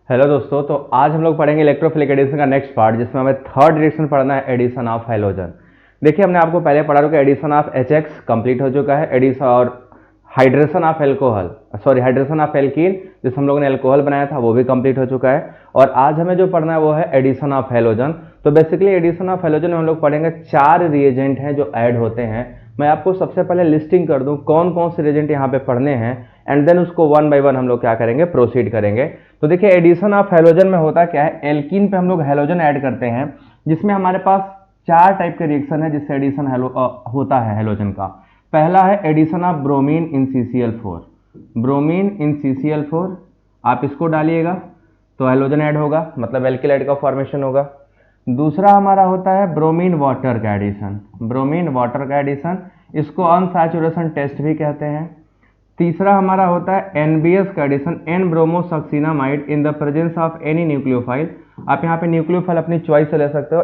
Hello दोस्तों, तो आज हम लोग पढ़ेंगे इलेक्ट्रोफिलिक एडिशन का नेक्स्ट पार्ट, जिसमें हमें थर्ड रिएक्शन पढ़ना है, एडिशन ऑफ हैलोजन। देखिए, हमने आपको पहले पढ़ा था कि एडिशन ऑफ HX कंप्लीट हो चुका है, एडिशन और hydration of alcohol hydration of alkene, जिस हम लोगों ने एल्कोहल बनाया था, वो भी कंप्लीट हो चुका है। और आज हमें जो पढ़ना है वो है एडिशन ऑफ हैलोजन। तो बेसिकली एडिशन ऑफ हैलोजन में हम लोग पढ़ेंगे 4 रिएजेंट हैं जो ऐड होते हैं। मैं आपको सबसे पहले लिस्टिंग कर दूं कौन कौन से रिएजेंट यहाँ पे पढ़ने हैं, एंड देन उसको वन बाय वन हम लोग क्या करेंगे, प्रोसीड करेंगे। तो देखिए, एडिशन ऑफ हैलोजन में होता क्या है, एल्कीन पे हम लोग हैलोजन ऐड करते हैं, जिसमें हमारे पास 4 टाइप के रिएक्शन है जिससे एडिशन होता है हैलोजन का। पहला है addition of bromine in CCl4। Bromine in CCl4 आप इसको डालिएगा तो हैलोजन ऐड होगा, मतलब एल्किलाइड का फॉर्मेशन होगा। दूसरा हमारा होता है ब्रोमीन वाटर का एडिशन। ब्रोमीन वाटर का एडिशन, इसको अनसैचुरेशन टेस्ट भी कहते हैं। तीसरा हमारा होता है NBS का addition, N bromosuccinimide in the presence of any nucleophile. आप यहाँ पे न्यूक्लियोफाइल अपनी चॉइस से ले सकते हो।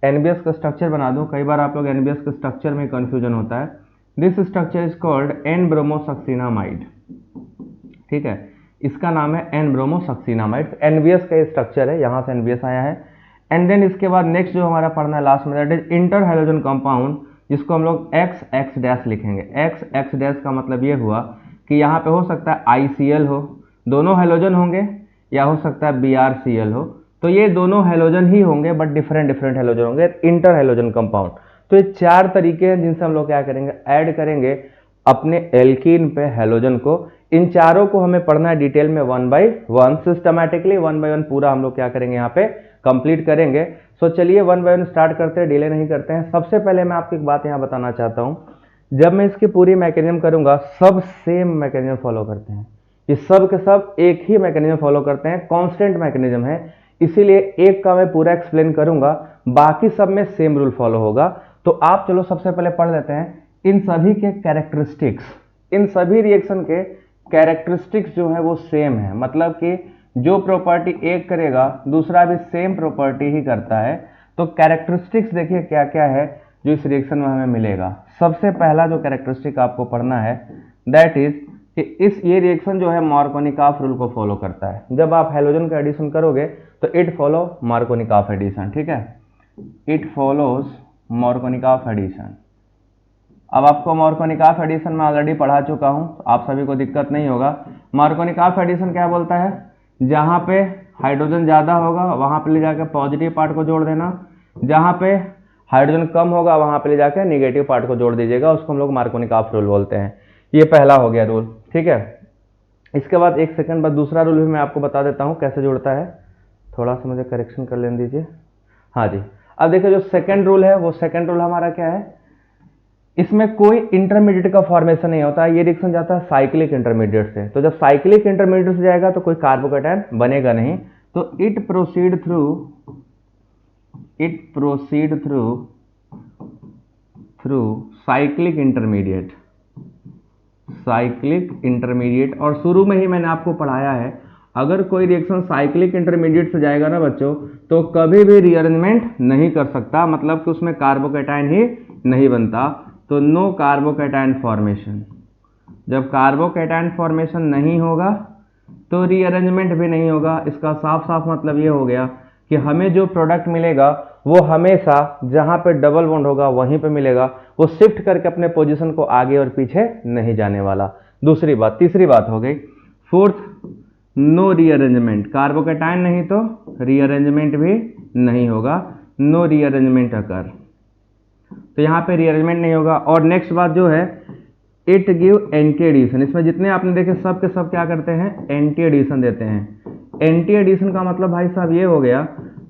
NBS का स्ट्रक्चर बना दूं, कई बार आप लोग NBS के स्ट्रक्चर में कंफ्यूजन होता है। This structure is called an bromosuccinimide. ठीक है, इसका नाम है एन ब्रोमोसक्सिनामाइड। NBS का स्ट्रक्चर है, यहाँ से NBS आया है। एंड देन इसके बाद नेक्स्ट जो हमारा पढ़ना है लास्ट में, that is inter halogen compound, जिसको हम लोग XX- लिखेंगे। XX- का मतलब ये हुआ कि यहाँ पे हो सकता है ICl हो, दोनों हैलोजन होंगे, या हो सकता है BrCl हो। तो ये दोनों हैलोजन ही होंगे, बट डिफरेंट डिफरेंट हैलोजन होंगे, इंटर हैलोजन कंपाउंड। तो ये 4 तरीके हैं जिनसे हम लोग क्या करेंगे, ऐड करेंगे अपने एल्कीन पे हैलोजन को। इन चारों को हमें पढ़ना है डिटेल में, one by one, systematically one by one पूरा हम लोग क्या करेंगे, यहाँ पे कंप्लीट करेंगे। सो चलिए वन बाय वन स्टार्ट करते हैं, डिले नहीं करते हैं। सबसे पहले मैं आपको एक बात यहाँ बताना चाहता हूँ, जब मैं इसकी पूरी मैकेनिज्म करूंगा, सब सेम मैकेनिज्म फॉलो करते हैं। ये सब के सब एक ही मैकेनिज्म फॉलो करते हैं, कांस्टेंट मैकेनिज्म है, इसीलिए एक का मैं पूरा एक्सप्लेन करूंगा, बाकी सब में सेम रूल फॉलो होगा। तो आप चलो सबसे पहले पढ़ लेते हैं इन सभी के कैरेक्टरिस्टिक्स। इन सभी रिएक्शन के कैरेक्टरिस्टिक्स जो है वो सेम है, मतलब कि जो प्रॉपर्टी एक करेगा दूसरा भी सेम प्रॉपर्टी ही करता है। तो कैरेक्टरिस्टिक्स देखिए क्या क्या है जो इस रिएक्शन में हमें मिलेगा। सबसे पहला जो कैरेक्टरिस्टिक आपको पढ़ना है, दैट इज कि ये रिएक्शन जो है मार्कोनिकॉफ रूल को फॉलो करता है। जब आप हैलोजन का एडिशन करोगे तो इट फॉलो मार्कोनिकॉफ एडिशन। ठीक है, इट फॉलोज मार्कोनिकॉफ एडिशन। अब आपको मार्कोनिकॉफ एडिशन में ऑलरेडी पढ़ा चुका हूं, तो आप सभी को दिक्कत नहीं होगा। मार्कोनिकॉफ एडिशन क्या बोलता है, जहां पे हाइड्रोजन ज्यादा होगा वहां पे ले जाकर पॉजिटिव पार्ट को जोड़ देना, जहां पे हाइड्रोजन कम होगा वहां पे ले जाकर निगेटिव पार्ट को जोड़ दीजिएगा, उसको हम लोग मार्कोनिकॉफ रूल बोलते हैं। ये पहला हो गया रूल। ठीक है, इसके बाद एक सेकंड बाद दूसरा रूल भी मैं आपको बता देता हूं कैसे जुड़ता है। थोड़ा सा मुझे करेक्शन कर लेने दीजिए। हाँ जी, अब देखिए जो सेकंड रूल है, वो सेकंड रूल हमारा क्या है, इसमें कोई इंटरमीडिएट का फॉर्मेशन नहीं होता। ये रिएक्शन जाता है साइक्लिक इंटरमीडिएट से, तो जब साइक्लिक इंटरमीडिएट से जाएगा तो कोई कार्बोकेटायन बनेगा नहीं। तो it proceed through cyclic intermediate. और शुरू में ही मैंने आपको पढ़ाया है, अगर कोई रिएक्शन साइक्लिक इंटरमीडिएट से जाएगा ना बच्चों, तो कभी भी रीअरेंजमेंट नहीं कर सकता, मतलब कि उसमें कार्बोकेटायन ही नहीं बनता। तो नो कार्बोकेटायन फॉर्मेशन। जब कार्बोकेटायन फॉर्मेशन नहीं होगा तो रीअरेंजमेंट भी नहीं होगा। इसका साफ साफ मतलब ये हो गया कि हमें जो प्रोडक्ट मिलेगा वो हमेशा जहां पे डबल बॉन्ड होगा वहीं पे मिलेगा, वो शिफ्ट करके अपने पोजीशन को आगे और पीछे नहीं जाने वाला। दूसरी बात, तीसरी बात हो गई। Fourth, no rearrangement. कार्बोकेटायन नहीं तो रीअरेंजमेंट भी नहीं होगा, नो रीअरेंजमेंट अकर। तो यहाँ पे रीअरेंजमेंट नहीं होगा। और नेक्स्ट बात जो है, इट गिव एंटी एडिशन। इसमें जितने आपने देखे सब के सब क्या करते हैं, एंटी एडिशन देते हैं। एंटी एडिशन का मतलब भाई साहब ये हो गया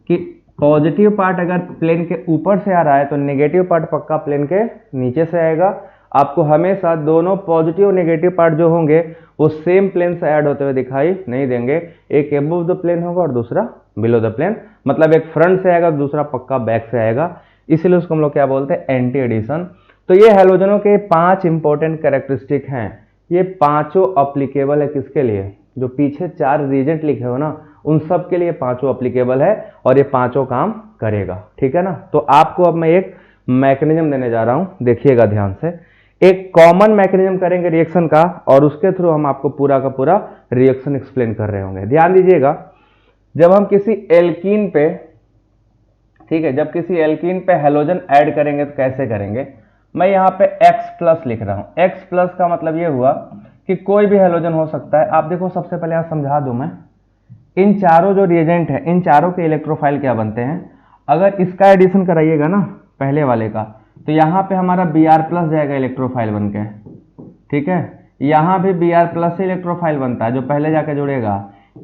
कि पॉजिटिव पार्ट अगर प्लेन के ऊपर से आ रहा है तो नेगेटिव पार्ट पक्का प्लेन के नीचे से आएगा। आपको हमेशा दोनों पॉजिटिव और नेगेटिव पार्ट जो होंगे वो सेम प्लेन से ऐड होते हुए दिखाई नहीं देंगे। एक एबव द प्लेन होगा और दूसरा बिलो द प्लेन, मतलब एक फ्रंट से आएगा दूसरा पक्का बैक से आएगा, इसीलिए उसको हम लोग क्या बोलते हैं, एंटी एडिशन। तो ये हैलोजनों के 5 इंपॉर्टेंट कैरेक्टरिस्टिक हैं। ये पांचों अप्लीकेबल है किसके लिए, जो पीछे 4 रीजेंट लिखे हो ना, उन सब के लिए पांचों अप्लीकेबल है और ये पांचों काम करेगा। ठीक है ना, तो आपको अब मैं एक मैकेनिज्म देने जा रहा हूं, देखिएगा ध्यान से। एक कॉमन मैकेनिज्म करेंगे रिएक्शन का और उसके थ्रू हम आपको पूरा का पूरा रिएक्शन एक्सप्लेन कर रहे होंगे। ध्यान दीजिएगा, जब हम किसी एल्कीन पे, ठीक है, जब किसी एल्कीन पे हैलोजन ऐड करेंगे तो कैसे करेंगे। मैं यहाँ पे X+ लिख रहा हूँ। X+ का मतलब ये हुआ कि कोई भी हैलोजन हो सकता है। आप देखो, सबसे पहले यहाँ समझा दूं मैं, इन चारों जो रिएजेंट है, इन चारों के इलेक्ट्रोफाइल क्या बनते हैं। अगर इसका एडिशन कराइएगा ना पहले वाले का, तो यहाँ पे हमारा Br+ जाएगा इलेक्ट्रोफाइल बन के, ठीक है। यहाँ भी Br+ से इलेक्ट्रोफाइल बनता है जो पहले जाके जुड़ेगा।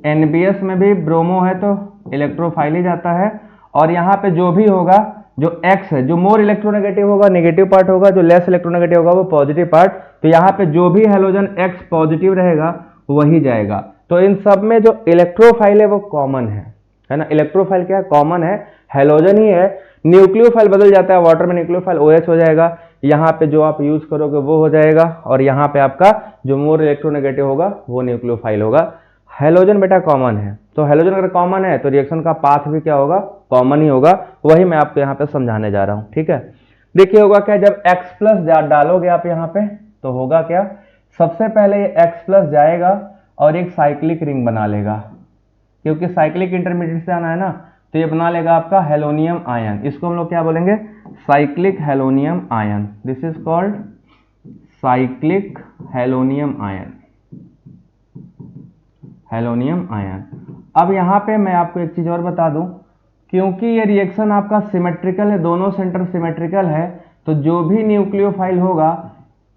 NBS में भी ब्रोमो है तो इलेक्ट्रोफाइल ही जाता है। और यहाँ पे जो भी होगा, जो X है, जो मोर इलेक्ट्रोनेगेटिव होगा नेगेटिव पार्ट होगा, जो लेस इलेक्ट्रोनेगेटिव होगा वो पॉजिटिव पार्ट। तो यहाँ पे जो भी हैलोजन X पॉजिटिव रहेगा वही जाएगा। तो इन सब में जो इलेक्ट्रोफाइल है वो कॉमन है ना। इलेक्ट्रोफाइल क्या है, कॉमन है, हैलोजन ही है। न्यूक्लियोफाइल बदल जाता है, वाटर में न्यूक्लियोफाइल OH हो जाएगा, यहाँ पे जो आप यूज करोगे वो हो जाएगा, और यहाँ पे आपका जो मोर इलेक्ट्रोनेगेटिव होगा वो न्यूक्लियोफाइल होगा। हैलोजन बेटा कॉमन है, तो हैलोजन अगर कॉमन है तो रिएक्शन का पाथ भी क्या होगा, कॉमन ही होगा। वही मैं आपको यहाँ पे समझाने जा रहा हूँ, ठीक है। देखिए होगा क्या, जब X+ डालोगे आप यहाँ पे तो होगा क्या, सबसे पहले ये X+ जाएगा और एक साइक्लिक रिंग बना लेगा, क्योंकि साइक्लिक इंटरमीडिएट से आना है ना, तो ये बना लेगा आपका हेलोनियम आयन। इसको हम लोग क्या बोलेंगे, cyclic halonium ion. This is called cyclic halonium ion, halonium ion. अब यहाँ पे मैं आपको एक चीज और बता दूं, क्योंकि ये रिएक्शन आपका सिमेट्रिकल है, दोनों सेंटर सिमेट्रिकल है, तो जो भी न्यूक्लियोफाइल होगा,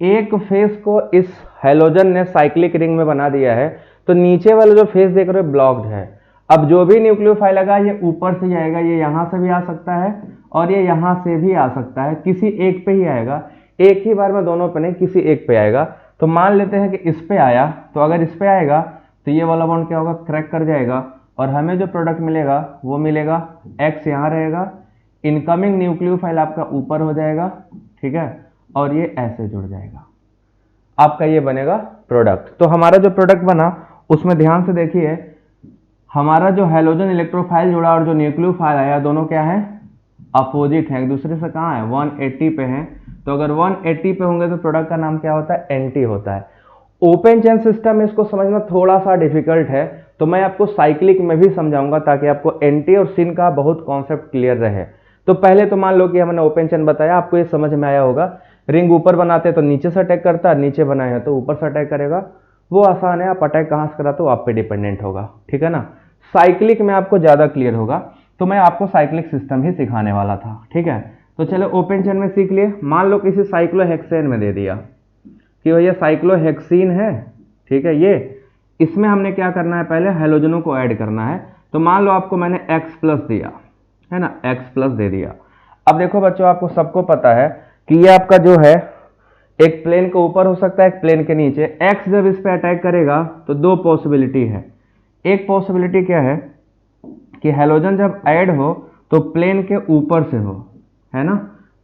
एक फेस को इस हैलोजन ने साइक्लिक रिंग में बना दिया है, तो नीचे वाला जो फेस देख रहे हो ब्लॉक्ड है। अब जो भी न्यूक्लियोफाइल लगा ये ऊपर से आएगा, ये यहां से भी आ सकता है और ये यहां से भी आ सकता है, किसी एक पे ही आएगा, एक ही बार में दोनों पे नहीं, किसी एक पे आएगा। तो मान लेते हैं कि इस पे आया, तो अगर इस पे आएगा तो ये वाला बॉन्ड क्या होगा, क्रैक कर जाएगा, और हमें जो प्रोडक्ट मिलेगा वो मिलेगा, X यहाँ रहेगा, इनकमिंग न्यूक्लियोफाइल आपका ऊपर हो जाएगा, ठीक है, और ये ऐसे जुड़ जाएगा, आपका ये बनेगा प्रोडक्ट। तो हमारा जो प्रोडक्ट बना उसमें ध्यान से देखिए, हमारा जो हैलोजन इलेक्ट्रोफाइल जुड़ा और जो न्यूक्लियोफाइल आया, दोनों क्या है, अपोजिट है, एक दूसरे से कहाँ है, 180 पे है। तो अगर 180 पे होंगे तो प्रोडक्ट का नाम क्या होता है, एंटी होता है। ओपन चेन सिस्टम में इसको समझना थोड़ा सा डिफिकल्ट है, तो मैं आपको साइक्लिक में भी समझाऊंगा ताकि आपको एंटी और सिन का बहुत कॉन्सेप्ट क्लियर रहे। तो पहले तो मान लो कि हमने ओपन चेन बताया, आपको ये समझ में आया होगा। रिंग ऊपर बनाते तो नीचे से अटैक करता है, नीचे बनाए हैं तो ऊपर से अटैक करेगा, वो आसान है। आप अटैक कहाँ से कराते हो, आप पे डिपेंडेंट होगा, ठीक है ना। साइक्लिक में आपको ज्यादा क्लियर होगा, तो मैं आपको साइक्लिक सिस्टम ही सिखाने वाला था, ठीक है। तो चलो ओपन चेन में सीख लिए। मान लो किसी साइक्लोहेक्सेन में दे दिया कि भैया साइक्लोहेक्सीन है, ठीक है, ये इसमें हमने क्या करना है, पहले हैलोजनों को ऐड करना है। तो मान लो आपको मैंने X+ दिया है ना, X+ दे दिया। अब देखो बच्चों, आपको सबको पता है कि ये आपका जो है एक प्लेन के ऊपर हो सकता है, एक प्लेन के नीचे। X जब इस पे अटैक करेगा तो दो पॉसिबिलिटी है। एक पॉसिबिलिटी क्या है कि हैलोजन जब ऐड हो तो प्लेन के ऊपर से हो, है ना,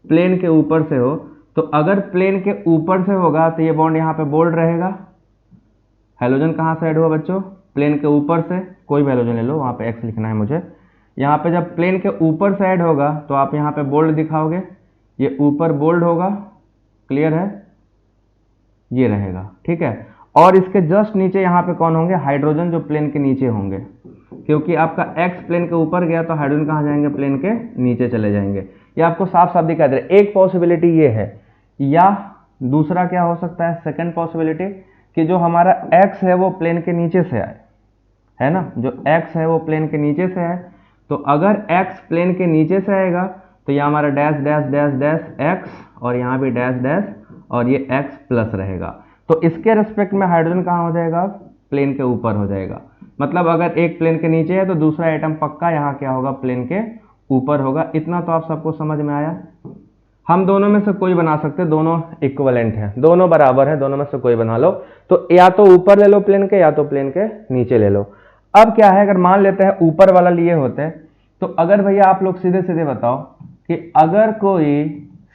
प्लेन के ऊपर से हो। तो अगर प्लेन के ऊपर से होगा तो ये बॉन्ड यहाँ पे बोल्ड रहेगा। हैलोजन कहाँ से ऐड हुआ बच्चों, प्लेन के ऊपर से, कोई भी हैलोजन ले लो, वहाँ पे X लिखना है मुझे। यहाँ पे जब प्लेन के ऊपर से ऐड होगा तो आप यहाँ पे बोल्ड दिखाओगे, ये ऊपर बोल्ड होगा, क्लियर है, ये रहेगा, ठीक है। और इसके जस्ट नीचे यहाँ पे कौन होंगे, हाइड्रोजन, जो प्लेन के नीचे होंगे, क्योंकि आपका X प्लेन के ऊपर गया तो हाइड्रोजन कहाँ जाएंगे, प्लेन के नीचे चले जाएंगे। ये आपको साफ साफ दिखा दे रहा है। एक पॉसिबिलिटी ये है, या दूसरा क्या हो सकता है, सेकंड पॉसिबिलिटी, कि जो हमारा X है वो प्लेन के नीचे से आए, है ना, जो X है वो प्लेन के नीचे से है। तो अगर X प्लेन के नीचे से आएगा तो ये हमारा dash dash dash dash X, और यहाँ भी डैश डैश, और ये X+ रहेगा। तो इसके रेस्पेक्ट में हाइड्रोजन कहाँ हो जाएगा, प्लेन के ऊपर हो जाएगा। मतलब अगर एक प्लेन के नीचे है तो दूसरा एटम पक्का यहाँ क्या होगा, प्लेन के ऊपर होगा। इतना तो आप सबको समझ में आया। हम दोनों में से कोई बना सकते, दोनों इक्विवेलेंट हैं, दोनों बराबर हैं, दोनों में से कोई बना लो। तो या तो ऊपर ले लो प्लेन के, या तो प्लेन के नीचे ले लो। अब क्या है, अगर मान लेते हैं ऊपर वाला लिए होते, तो अगर भैया आप लोग सीधे सीधे बताओ कि अगर कोई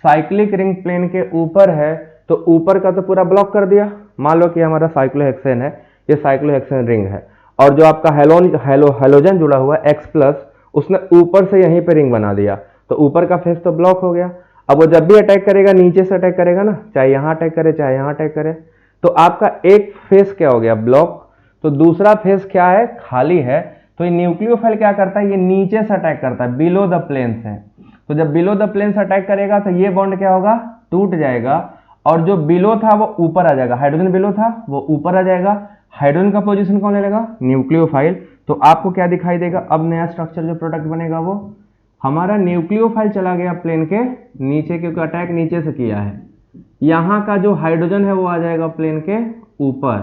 साइक्लिक रिंग प्लेन के ऊपर है तो ऊपर का तो पूरा ब्लॉक कर दिया। मान लो कि हमारा साइक्लोहेक्सेन है, ये साइक्लोहेक्सेन रिंग है, और जो आपका हैलोजन जुड़ा हुआ है X+, उसने ऊपर से यहीं पे रिंग बना दिया, तो ऊपर का फेस तो ब्लॉक हो गया। अब वो जब भी अटैक करेगा नीचे से अटैक करेगा ना, चाहे यहाँ अटैक करे चाहे यहाँ अटैक करे, तो आपका एक फेस क्या हो गया ब्लॉक, तो दूसरा फेस क्या है खाली है। तो ये न्यूक्लियोफाइल क्या करता है, ये नीचे से अटैक करता है, बिलो द प्लेन से। तो जब बिलो द प्लेन से अटैक करेगा तो ये बॉन्ड क्या होगा, टूट जाएगा, और जो बिलो था वो ऊपर आ जाएगा, हाइड्रोजन बिलो था वो ऊपर आ जाएगा, हाइड्रोजन का पोजीशन कौन ले लेगा, न्यूक्लियोफाइल। तो आपको क्या दिखाई देगा, अब नया स्ट्रक्चर जो प्रोडक्ट बनेगा वो हमारा न्यूक्लियोफाइल चला गया प्लेन के नीचे, क्योंकि अटैक नीचे से किया है। यहाँ का जो हाइड्रोजन है वो आ जाएगा प्लेन के ऊपर,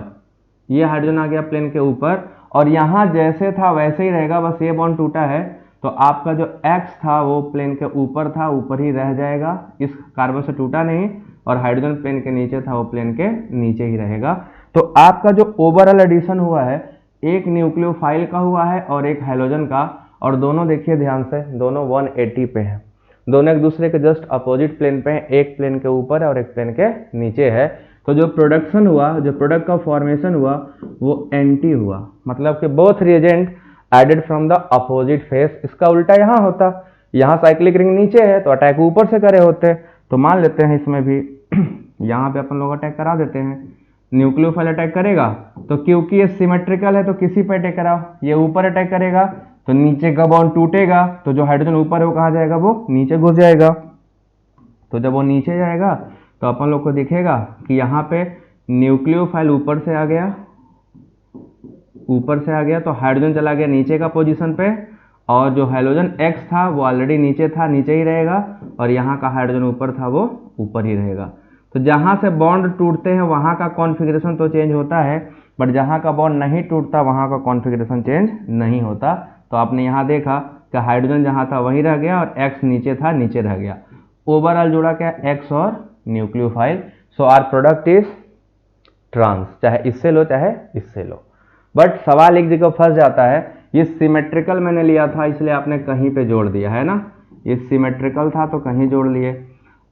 ये हाइड्रोजन आ गया प्लेन के ऊपर, और यहाँ जैसे था वैसे ही रहेगा, बस ये बॉन्ड टूटा है तो आपका जो X था वो प्लेन के ऊपर था, ऊपर ही रह जाएगा, इस कार्बन से टूटा नहीं, और हाइड्रोजन प्लेन के नीचे था वो प्लेन के नीचे ही रहेगा। तो आपका जो ओवरऑल एडिशन हुआ है, एक न्यूक्लियोफाइल का हुआ है और एक हैलोजन का, और दोनों देखिए ध्यान से, दोनों 180 पे हैं, दोनों एक दूसरे के जस्ट अपोजिट प्लेन पे हैं, एक प्लेन के ऊपर है और एक प्लेन के नीचे है। तो जो प्रोडक्शन हुआ, जो प्रोडक्ट का फॉर्मेशन हुआ वो एंटी हुआ, मतलब कि both reagent added from the opposite face. इसका उल्टा यहाँ होता, यहाँ साइक्लिक रिंग नीचे है तो अटैक ऊपर से करे होते, तो मान लेते हैं इसमें भी यहाँ पे अपन लोग अटैक करा देते हैं, न्यूक्लियोफाइल अटैक करेगा तो क्योंकि ये सिमेट्रिकल है तो किसी पे अटैक कराओ, ये ऊपर अटैक करेगा तो नीचे का बॉन्ड टूटेगा, तो जो हाइड्रोजन ऊपर है वो कहाँ जाएगा, वो नीचे घुस जाएगा। तो जब वो नीचे जाएगा तो अपन लोग को दिखेगा कि यहाँ पे न्यूक्लियोफाइल ऊपर से आ गया, ऊपर से आ गया तो हाइड्रोजन चला गया नीचे का पोजीशन पे, और जो हाइड्रोजन X था वो ऑलरेडी नीचे था, नीचे ही रहेगा, और यहाँ का हाइड्रोजन ऊपर था वो ऊपर ही रहेगा। तो जहाँ से बॉन्ड टूटते हैं वहाँ का कॉन्फ़िगरेशन तो चेंज होता है, बट जहाँ का बॉन्ड नहीं टूटता वहाँ का कॉन्फ़िगरेशन चेंज नहीं होता। तो आपने यहाँ देखा कि हाइड्रोजन जहाँ था वहीं रह गया और X नीचे था नीचे रह गया, ओवरऑल जुड़ा क्या, X और nucleophile. So our product is trans, चाहे इससे लो चाहे इससे लो। बट सवाल एक जगह फंस जाता है, ये सिमेट्रिकल मैंने लिया था इसलिए आपने कहीं पे जोड़ दिया है ना, ये सिमेट्रिकल था तो कहीं जोड़ लिए।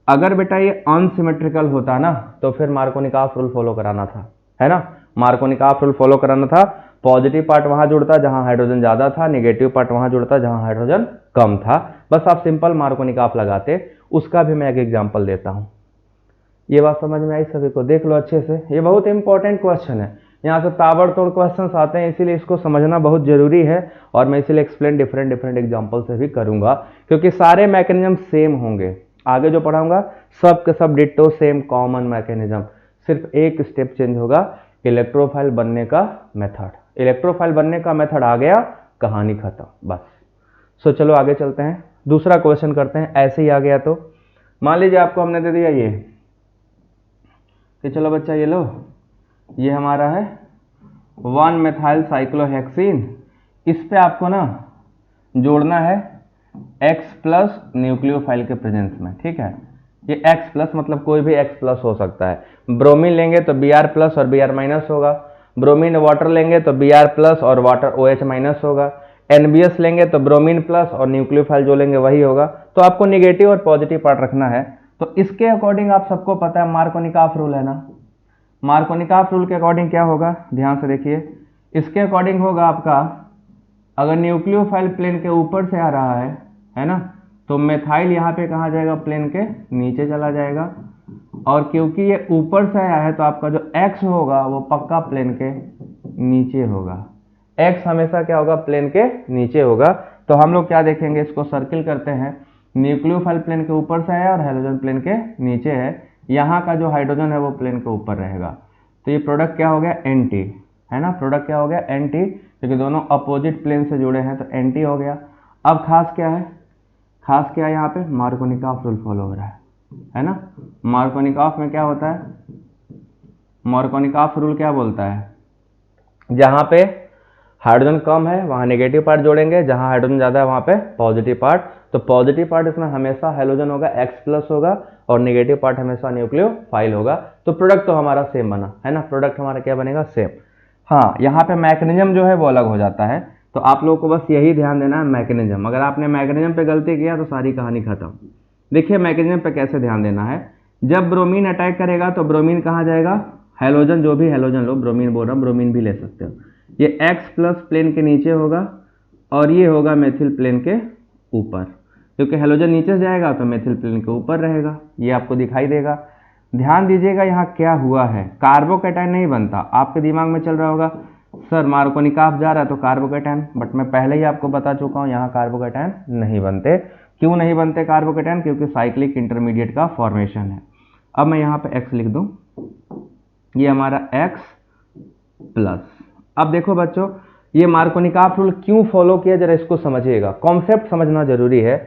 अगर बेटा ये अनसिमेट्रिकल होता ना तो फिर मार्कोनिकॉफ रूल फॉलो कराना था, है ना, मार्कोनिकॉफ रूल फॉलो कराना था। पॉजिटिव पार्ट वहां जुड़ता जहां हाइड्रोजन ज्यादा था, नेगेटिव पार्ट वहां जुड़ता जहां हाइड्रोजन कम था, बस आप सिंपल मार्कोनिकॉफ लगाते। उसका भी मैं एक एग्जाम्पल देता हूँ। ये बात समझ में आई सभी को, देख लो अच्छे से, ये बहुत इंपॉर्टेंट क्वेश्चन है, यहाँ से ताबड़तोड़ क्वेश्चंस आते हैं, इसीलिए इसको समझना बहुत जरूरी है, और मैं इसीलिए एक्सप्लेन डिफरेंट डिफरेंट एग्जांपल से भी करूंगा, क्योंकि सारे मैकेनिज्म सेम होंगे। आगे जो पढ़ाऊंगा सब के सब डिट्टो सेम कॉमन मैकेनिज्म, सिर्फ एक स्टेप चेंज होगा, इलेक्ट्रोफाइल बनने का मेथड। इलेक्ट्रोफाइल बनने का मेथड आ गया, कहानी खत्म बस। सो चलो आगे चलते हैं, दूसरा क्वेश्चन करते हैं। ऐसे ही आ गया तो मान लीजिए आपको हमने दे दिया ये कि चलो बच्चा ये लो, ये हमारा है 1 मेथाइल साइक्लोहेक्सीन, इस पे आपको ना जोड़ना है X प्लस न्यूक्लियोफाइल के प्रेजेंस में, ठीक है। ये X प्लस मतलब कोई भी X प्लस हो सकता है, ब्रोमीन लेंगे तो Br प्लस और Br माइनस होगा, ब्रोमीन वाटर लेंगे तो Br प्लस और वाटर OH माइनस होगा, NBS लेंगे तो ब्रोमीन प्लस और न्यूक्लियोफाइल जो लेंगे वही होगा। तो आपको निगेटिव और पॉजिटिव पार्ट रखना है। तो इसके अकॉर्डिंग आप सबको पता है मार्कोनिकॉफ रूल है ना, मार्कोनिकॉफ रूल के अकॉर्डिंग क्या होगा, ध्यान से देखिए, इसके अकॉर्डिंग होगा आपका, अगर न्यूक्लियोफाइल प्लेन के ऊपर से आ रहा है ना, तो मेथाइल यहाँ पे कहाँ जाएगा, प्लेन के नीचे चला जाएगा, और क्योंकि ये ऊपर से आया है तो आपका जो X होगा वो पक्का प्लेन के नीचे होगा। X हमेशा क्या होगा, प्लेन के नीचे होगा। तो हम लोग क्या देखेंगे, इसको सर्किल करते हैं, न्यूक्लियोफाइल प्लेन के ऊपर से आया और हाइड्रोजन प्लेन के नीचे है, यहाँ का जो हाइड्रोजन है वो प्लेन के ऊपर रहेगा। तो ये प्रोडक्ट क्या हो गया, एंटी, है ना, प्रोडक्ट क्या हो गया, एंटी, क्योंकि दोनों अपोजिट प्लेन से जुड़े हैं तो एंटी हो गया। अब खास क्या है, खास क्या है, यहाँ पे मार्कोनिकॉफ रूल फॉलो हो रहा है ना। मार्कोनिकॉफ में क्या होता है, मार्कोनिकॉफ रूल क्या बोलता है, जहाँ पे हाइड्रोजन कम है वहाँ नेगेटिव पार्ट जोड़ेंगे, जहाँ हाइड्रोजन ज़्यादा है वहाँ पे पॉजिटिव पार्ट। तो पॉजिटिव पार्ट इसमें हमेशा हाइड्रोजन होगा, X प्लस होगा, और नेगेटिव पार्ट हमेशा न्यूक्लियोफाइल होगा। तो प्रोडक्ट तो हमारा सेम बना है ना, प्रोडक्ट हमारा क्या बनेगा, सेम। हाँ, यहाँ पे मैकेनिज्म जो है वो अलग हो जाता है, तो आप लोगों को बस यही ध्यान देना है, मैकेनिज्म। अगर आपने मैकेनिज्म पे गलती किया तो सारी कहानी खत्म। देखिए मैकेनिज्म पे कैसे ध्यान देना है, जब ब्रोमीन अटैक करेगा तो ब्रोमीन कहाँ जाएगा, हैलोजन, जो भी हैलोजन लो, ब्रोमीन बोल रहा हूँ, ब्रोमीन भी ले सकते हो, ये X प्लस प्लेन के नीचे होगा और ये होगा मेथिल प्लेन के ऊपर। क्योंकि हेलोजन नीचे से जाएगा तो मेथिल प्लेन के ऊपर रहेगा, ये आपको दिखाई देगा। ध्यान दीजिएगा यहाँ क्या हुआ है, कार्बोकैटायन नहीं बनता। आपके दिमाग में चल रहा होगा सर मार्कोनिक ऑफ जा रहा है तो कार्बोकैटायन, बट मैं पहले ही आपको बता चुका हूँ यहाँ कार्बोकैटायन नहीं बनते। क्यों नहीं बनते कार्बोकैटायन? क्योंकि साइक्लिक इंटरमीडिएट का फॉर्मेशन है। अब मैं यहाँ पे X लिख दूँ, ये हमारा X प्लस। अब देखो बच्चों, ये मार्कोनिक रूल क्यों फॉलो किया, जरा इसको समझिएगा, कॉन्सेप्ट समझना जरूरी है।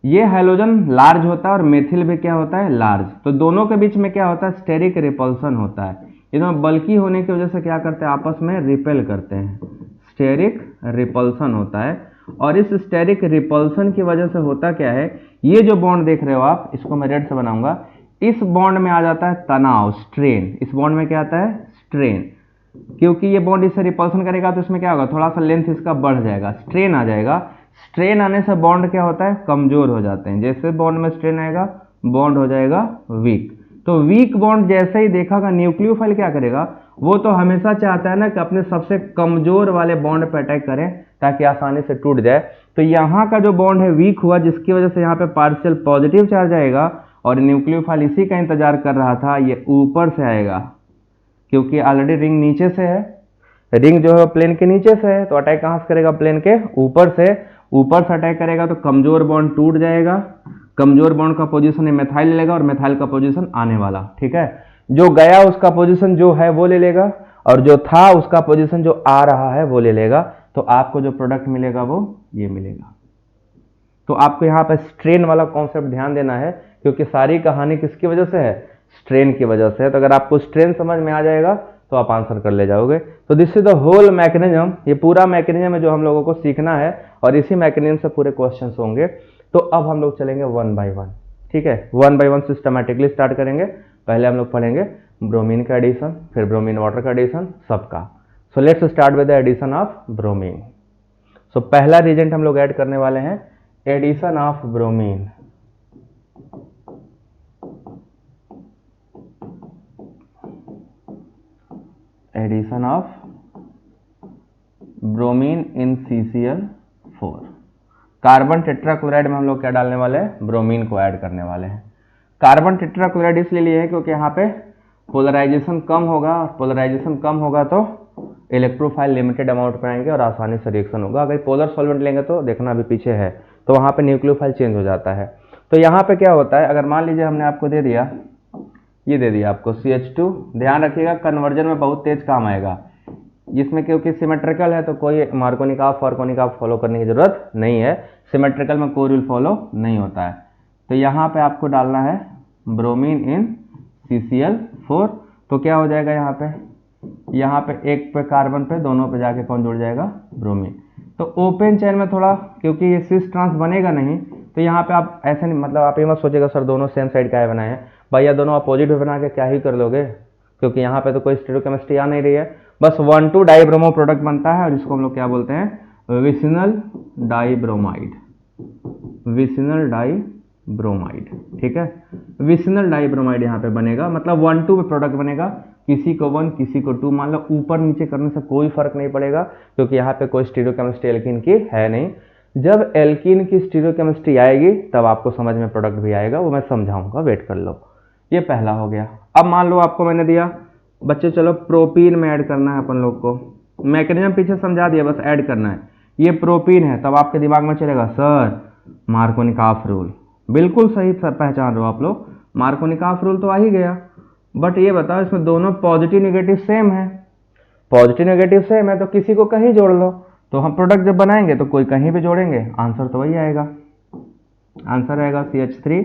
ये हाइड्रोजन लार्ज होता है और मेथिल भी क्या होता है, लार्ज। तो दोनों के बीच में क्या होता है, स्टेरिक रिपल्सन होता है। ये दोनों बल्कि होने की वजह से क्या करते हैं, आपस में रिपेल करते हैं, स्टेरिक रिपल्सन होता है। और इस स्टेरिक रिपल्सन की वजह से होता क्या है, ये जो बॉन्ड देख रहे हो आप, इसको मैं रेड से बनाऊंगा, इस बॉन्ड में आ जाता है तनाव, स्ट्रेन। इस बॉन्ड में क्या आता है, स्ट्रेन। क्योंकि ये बॉन्ड इससे रिपल्सन करेगा तो इसमें क्या होगा, थोड़ा सा लेंथ इसका बढ़ जाएगा, स्ट्रेन आ जाएगा। स्ट्रेन आने से बॉन्ड क्या होता है, कमजोर हो जाते हैं। जैसे बॉन्ड में स्ट्रेन आएगा, बॉन्ड हो जाएगा वीक। तो वीक बॉन्ड जैसे ही देखागा, न्यूक्लियोफाइल क्या करेगा, वो तो हमेशा चाहता है ना कि अपने सबसे कमजोर वाले बॉन्ड पर अटैक करें ताकि आसानी से टूट जाए। तो यहाँ का जो बॉन्ड है वीक हुआ, जिसकी वजह से यहाँ पे पार्शियल पॉजिटिव चार्ज आएगा, और न्यूक्लियोफाइल इसी का इंतजार कर रहा था, ये ऊपर से आएगा क्योंकि ऑलरेडी रिंग नीचे से है, रिंग जो है प्लेन के नीचे से है, तो अटैक कहां से करेगा, प्लेन के ऊपर से। ऊपर से अटैक करेगा तो कमजोर बॉन्ड टूट जाएगा, कमजोर बॉन्ड का पोजीशन ये मेथाइल ले लेगा और मेथाइल का पोजीशन आने वाला, ठीक है। जो गया उसका पोजीशन जो है वो ले लेगा, और जो था उसका पोजीशन जो आ रहा है वो ले लेगा। तो आपको जो प्रोडक्ट मिलेगा वो ये मिलेगा। तो आपको यहाँ पे स्ट्रेन वाला कॉन्सेप्ट ध्यान देना है, क्योंकि सारी कहानी किसकी वजह से है, स्ट्रेन की वजह से है। तो अगर आपको स्ट्रेन समझ में आ जाएगा तो आप आंसर कर ले जाओगे। तो this is the whole mechanism, ये पूरा मैकेनिज्म है जो हम लोगों को सीखना है, और इसी मैकेनिज्म से पूरे क्वेश्चंस होंगे। तो अब हम लोग चलेंगे वन बाय वन, ठीक है, one by one systematically start करेंगे। पहले हम लोग पढ़ेंगे ब्रोमीन का एडिशन, फिर ब्रोमीन वाटर का एडिशन, सबका। So let's start with the addition of bromine. So पहला रिएजेंट हम लोग ऐड करने वाले हैं, addition of bromine. Addition of bromine in CCl4। Carbon tetrachloride में हम लोग क्या डालने वाले हैं, ब्रोमीन को ऐड करने वाले हैं। कार्बन टेट्राक्लोराइड इसलिए लिए है क्योंकि यहाँ पे पोलराइजेशन कम होगा, और पोलराइजेशन कम होगा तो इलेक्ट्रोफाइल लिमिटेड अमाउंट में आएंगे और आसानी से रिएक्शन होगा। अगर पोलर सॉल्वेंट लेंगे तो देखना अभी पीछे है, तो वहाँ पे न्यूक्लियोफाइल चेंज हो जाता है। तो यहाँ पे क्या होता है, अगर मान लीजिए हमने आपको दे दिया, ये दे दिया आपको CH2, ध्यान रखिएगा कन्वर्जन में बहुत तेज काम आएगा, जिसमें क्योंकि सिमेट्रिकल है तो कोई मार्कोनिक ऑफ फॉलो करने की जरूरत नहीं है, सिमेट्रिकल में कोई रूल फॉलो नहीं होता है। तो यहाँ पे आपको डालना है ब्रोमीन इन CCl4। तो क्या हो जाएगा यहाँ पे एक पे कार्बन पे, दोनों पे जाके कौन जुड़ जाएगा, ब्रोमीन। तो ओपन चेन में थोड़ा, क्योंकि ये सिस ट्रांस बनेगा नहीं, तो यहाँ पे आप ऐसे नहीं, मतलब आप ये मत सोचेगा सर दोनों सेम साइड का है बनाए हैं, भैया दोनों अपोजिट में बना के क्या ही कर लोगे, क्योंकि यहाँ पे तो कोई स्टीरियोकेमिस्ट्री आ नहीं रही है, बस 1,2 डाइब्रोमो प्रोडक्ट बनता है, और इसको हम लोग क्या बोलते हैं, विसिनल डाइब्रोमाइड, विसिनल डाइब्रोमाइड, ठीक है। विसिनल डाइब्रोमाइड यहाँ पे बनेगा, मतलब 1,2 पे प्रोडक्ट बनेगा, किसी को 1 किसी को 2 मान लो, ऊपर नीचे करने से कोई फर्क नहीं पड़ेगा, क्योंकि यहाँ पे कोई स्टीरियोकेमिस्ट्री एल्कीन की है नहीं। जब एल्कीन की स्टीरियोकेमिस्ट्री आएगी तब आपको समझ में प्रोडक्ट भी आएगा, वो मैं समझाऊंगा, वेट कर लो। ये पहला हो गया। अब मान लो आपको मैंने दिया, बच्चे चलो प्रोपीन में ऐड करना है अपन लोग को, मैकेनिज्म पीछे समझा दिया, बस ऐड करना है। ये प्रोपीन है, तब आपके दिमाग में चलेगा सर मार्कोनिक ऑफ रूल, बिल्कुल सही पहचान रहे हो आप लोग, मार्कोनिक ऑफ रूल तो आ ही गया। बट ये बताओ इसमें दोनों पॉजिटिव नेगेटिव सेम है, पॉजिटिव नेगेटिव सेम है तो किसी को कहीं जोड़ लो, तो हम प्रोडक्ट जब बनाएंगे तो कोई कहीं भी जोड़ेंगे, आंसर तो वही आएगा। आंसर आएगा CH3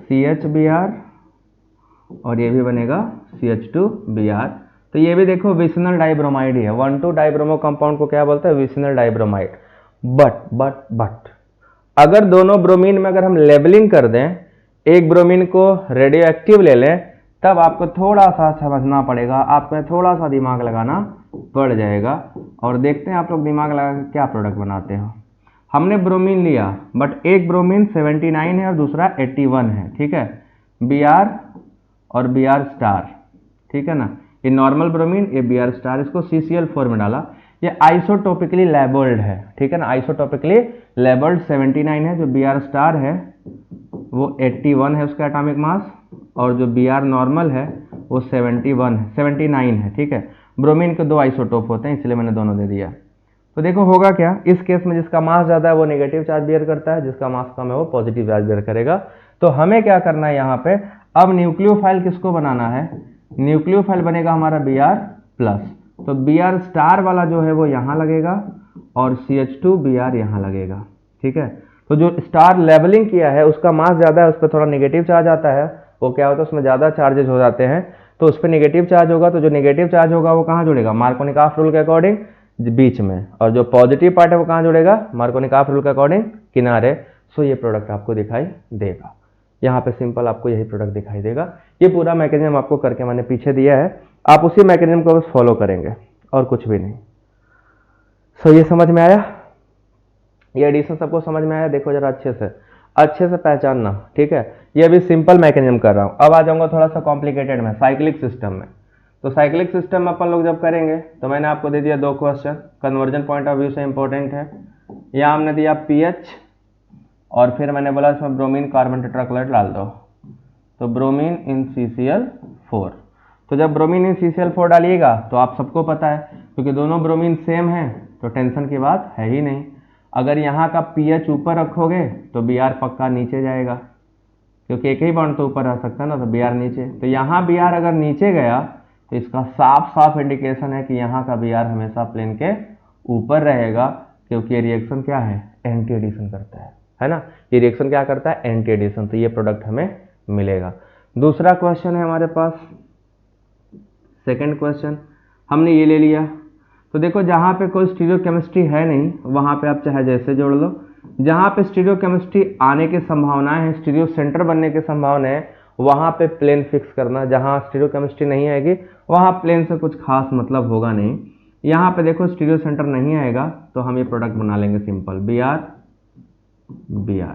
CHBr, और ये भी बनेगा CH2Br। तो ये भी देखो विसिनल डाइब्रोमाइड ही है, 1,2 डाइब्रोमो कंपाउंड को क्या बोलते हैं, विसिनल डाइब्रोमाइड। बट अगर दोनों ब्रोमीन में अगर हम लेबलिंग कर दें, एक ब्रोमीन को रेडियो एक्टिव ले लें, तब आपको थोड़ा सा समझना पड़ेगा, आपको थोड़ा सा दिमाग लगाना पड़ जाएगा। और देखते हैं आप लोग दिमाग लगा के क्या प्रोडक्ट बनाते हो। हमने ब्रोमीन लिया, बट एक ब्रोमीन 79 है और दूसरा 81 है, ठीक है, Br और Br स्टार, ठीक है ना, ये नॉर्मल ब्रोमीन, ये Br स्टार, इसको CCl4 में डाला। ये आइसोटोपिकली लेबल्ड है, ठीक है ना, आइसोटोपिकली लेबल्ड 79 है। जो Br स्टार है वो 81 है उसका एटॉमिक मास, और जो Br नॉर्मल है वो 79 है, ठीक है। ब्रोमीन के 2 आइसोटोप होते हैं, इसलिए मैंने दोनों दे दिया। तो देखो होगा क्या, इस केस में जिसका मास ज़्यादा है वो नेगेटिव चार्ज बियर करता है, जिसका मास कम है वो पॉजिटिव चार्ज बियर करेगा। तो हमें क्या करना है यहाँ पे, अब न्यूक्लियोफाइल किसको बनाना है, न्यूक्लियोफाइल बनेगा हमारा Br प्लस। तो Br स्टार वाला जो है वो यहाँ लगेगा और CH2 Br यहाँ लगेगा, ठीक है। तो जो स्टार लेबलिंग किया है उसका मास ज़्यादा है, उस पर थोड़ा नेगेटिव चार्ज आता है, वो क्या होता है उसमें ज़्यादा चार्जेज हो जाते हैं, तो उस पर नेगेटिव चार्ज होगा। तो जो नेगेटिव चार्ज होगा वो कहाँ जुड़ेगा, मार्कोनिकॉफ रूल के अकॉर्डिंग बीच में, और जो पॉजिटिव पार्ट है वो कहाँ जुड़ेगा, मार्कोनिकॉफ रूल के अकॉर्डिंग किनारे। सो ये प्रोडक्ट आपको दिखाई देगा, यहाँ पे सिंपल आपको यही प्रोडक्ट दिखाई देगा। ये पूरा मैकेनिज्म आपको करके मैंने पीछे दिया है, आप उसी मैकेनिज्म को बस फॉलो करेंगे और कुछ भी नहीं। सो ये समझ में आया, ये एडिशन सबको समझ में आया। देखो जरा अच्छे से पहचानना, ठीक है। ये अभी सिंपल मैकेनिज्म कर रहा हूँ, अब आ जाऊंगा थोड़ा सा कॉम्प्लिकेटेड में, साइक्लिक सिस्टम में। तो साइक्लिक सिस्टम में अपन लोग जब करेंगे तो मैंने आपको दे दिया 2 question, conversion point of view से इंपॉर्टेंट है। यहाँ हमने दिया पीएच, और फिर मैंने बोला इसमें ब्रोमीन कार्बन टेट्राक्लोराइड डाल दो, तो ब्रोमीन इन CCl4। तो जब ब्रोमीन इन CCl4 डालिएगा तो आप सबको पता है, क्योंकि दोनों ब्रोमीन सेम है तो टेंशन की बात है ही नहीं। अगर यहाँ का पीएच ऊपर रखोगे तो Br पक्का नीचे जाएगा, क्योंकि एक ही बॉन्ड तो ऊपर रह सकता है ना, तो Br नीचे। तो यहाँ Br अगर नीचे गया तो इसका साफ साफ इंडिकेशन है कि यहाँ का Br हमेशा प्लेन के ऊपर रहेगा, क्योंकि ये रिएक्शन क्या है, एंटी एडिशन करता है ना। ये रिएक्शन क्या करता है, एंटी एडिशन। तो ये प्रोडक्ट हमें मिलेगा। दूसरा क्वेश्चन है हमारे पास, सेकंड क्वेश्चन हमने ये ले लिया। तो देखो जहाँ पे कोई स्टीरियोकेमिस्ट्री है नहीं वहाँ पे आप चाहे जैसे जोड़ लो, जहाँ पे स्टीरियोकेमिस्ट्री आने की संभावनाएं हैं, स्टीरियो सेंटर बनने की संभावना है, वहाँ पे प्लेन फिक्स करना। जहाँ स्टीरियोकेमिस्ट्री नहीं आएगी वहाँ प्लेन से कुछ खास मतलब होगा नहीं। यहाँ पे देखो स्टीरियो सेंटर नहीं आएगा तो हम ये प्रोडक्ट बना लेंगे सिंपल, Br,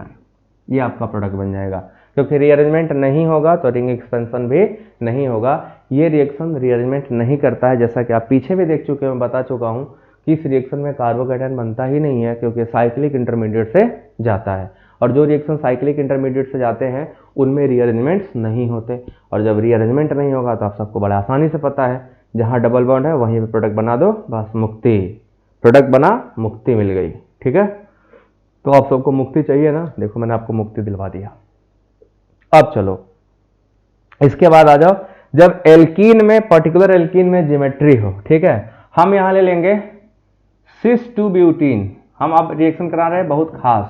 ये आपका प्रोडक्ट बन जाएगा। क्योंकि रीअरेंजमेंट नहीं होगा तो रिंग एक्सपेंशन भी नहीं होगा। ये रिएक्शन रीअरेंजमेंट नहीं करता है, जैसा कि आप पीछे भी देख चुके हैं, मैं बता चुका हूँ कि इस रिएक्शन में कार्बोकैटायन बनता ही नहीं है, क्योंकि साइक्लिक इंटरमीडिएट से जाता है। और जो रिएक्शन साइक्लिक इंटरमीडिएट से जाते हैं उनमें रीअरेंजमेंट्स नहीं होते, और जब रीअरेंजमेंट नहीं होगा तो आप सबको बड़ा आसानी से पता है, जहाँ डबल बॉन्ड है वहीं पे प्रोडक्ट बना दो, बस मुक्ति, प्रोडक्ट बना, मुक्ति मिल गई, ठीक है। तो आप सबको मुक्ति चाहिए ना, देखो मैंने आपको मुक्ति दिलवा दिया। अब चलो इसके बाद आ जाओ, जब एल्कीन में, पर्टिकुलर एल्कीन में ज्योमेट्री हो, ठीक है, हम यहां ले लेंगे सिस 2 ब्यूटीन। हम अब रिएक्शन करा रहे हैं बहुत खास,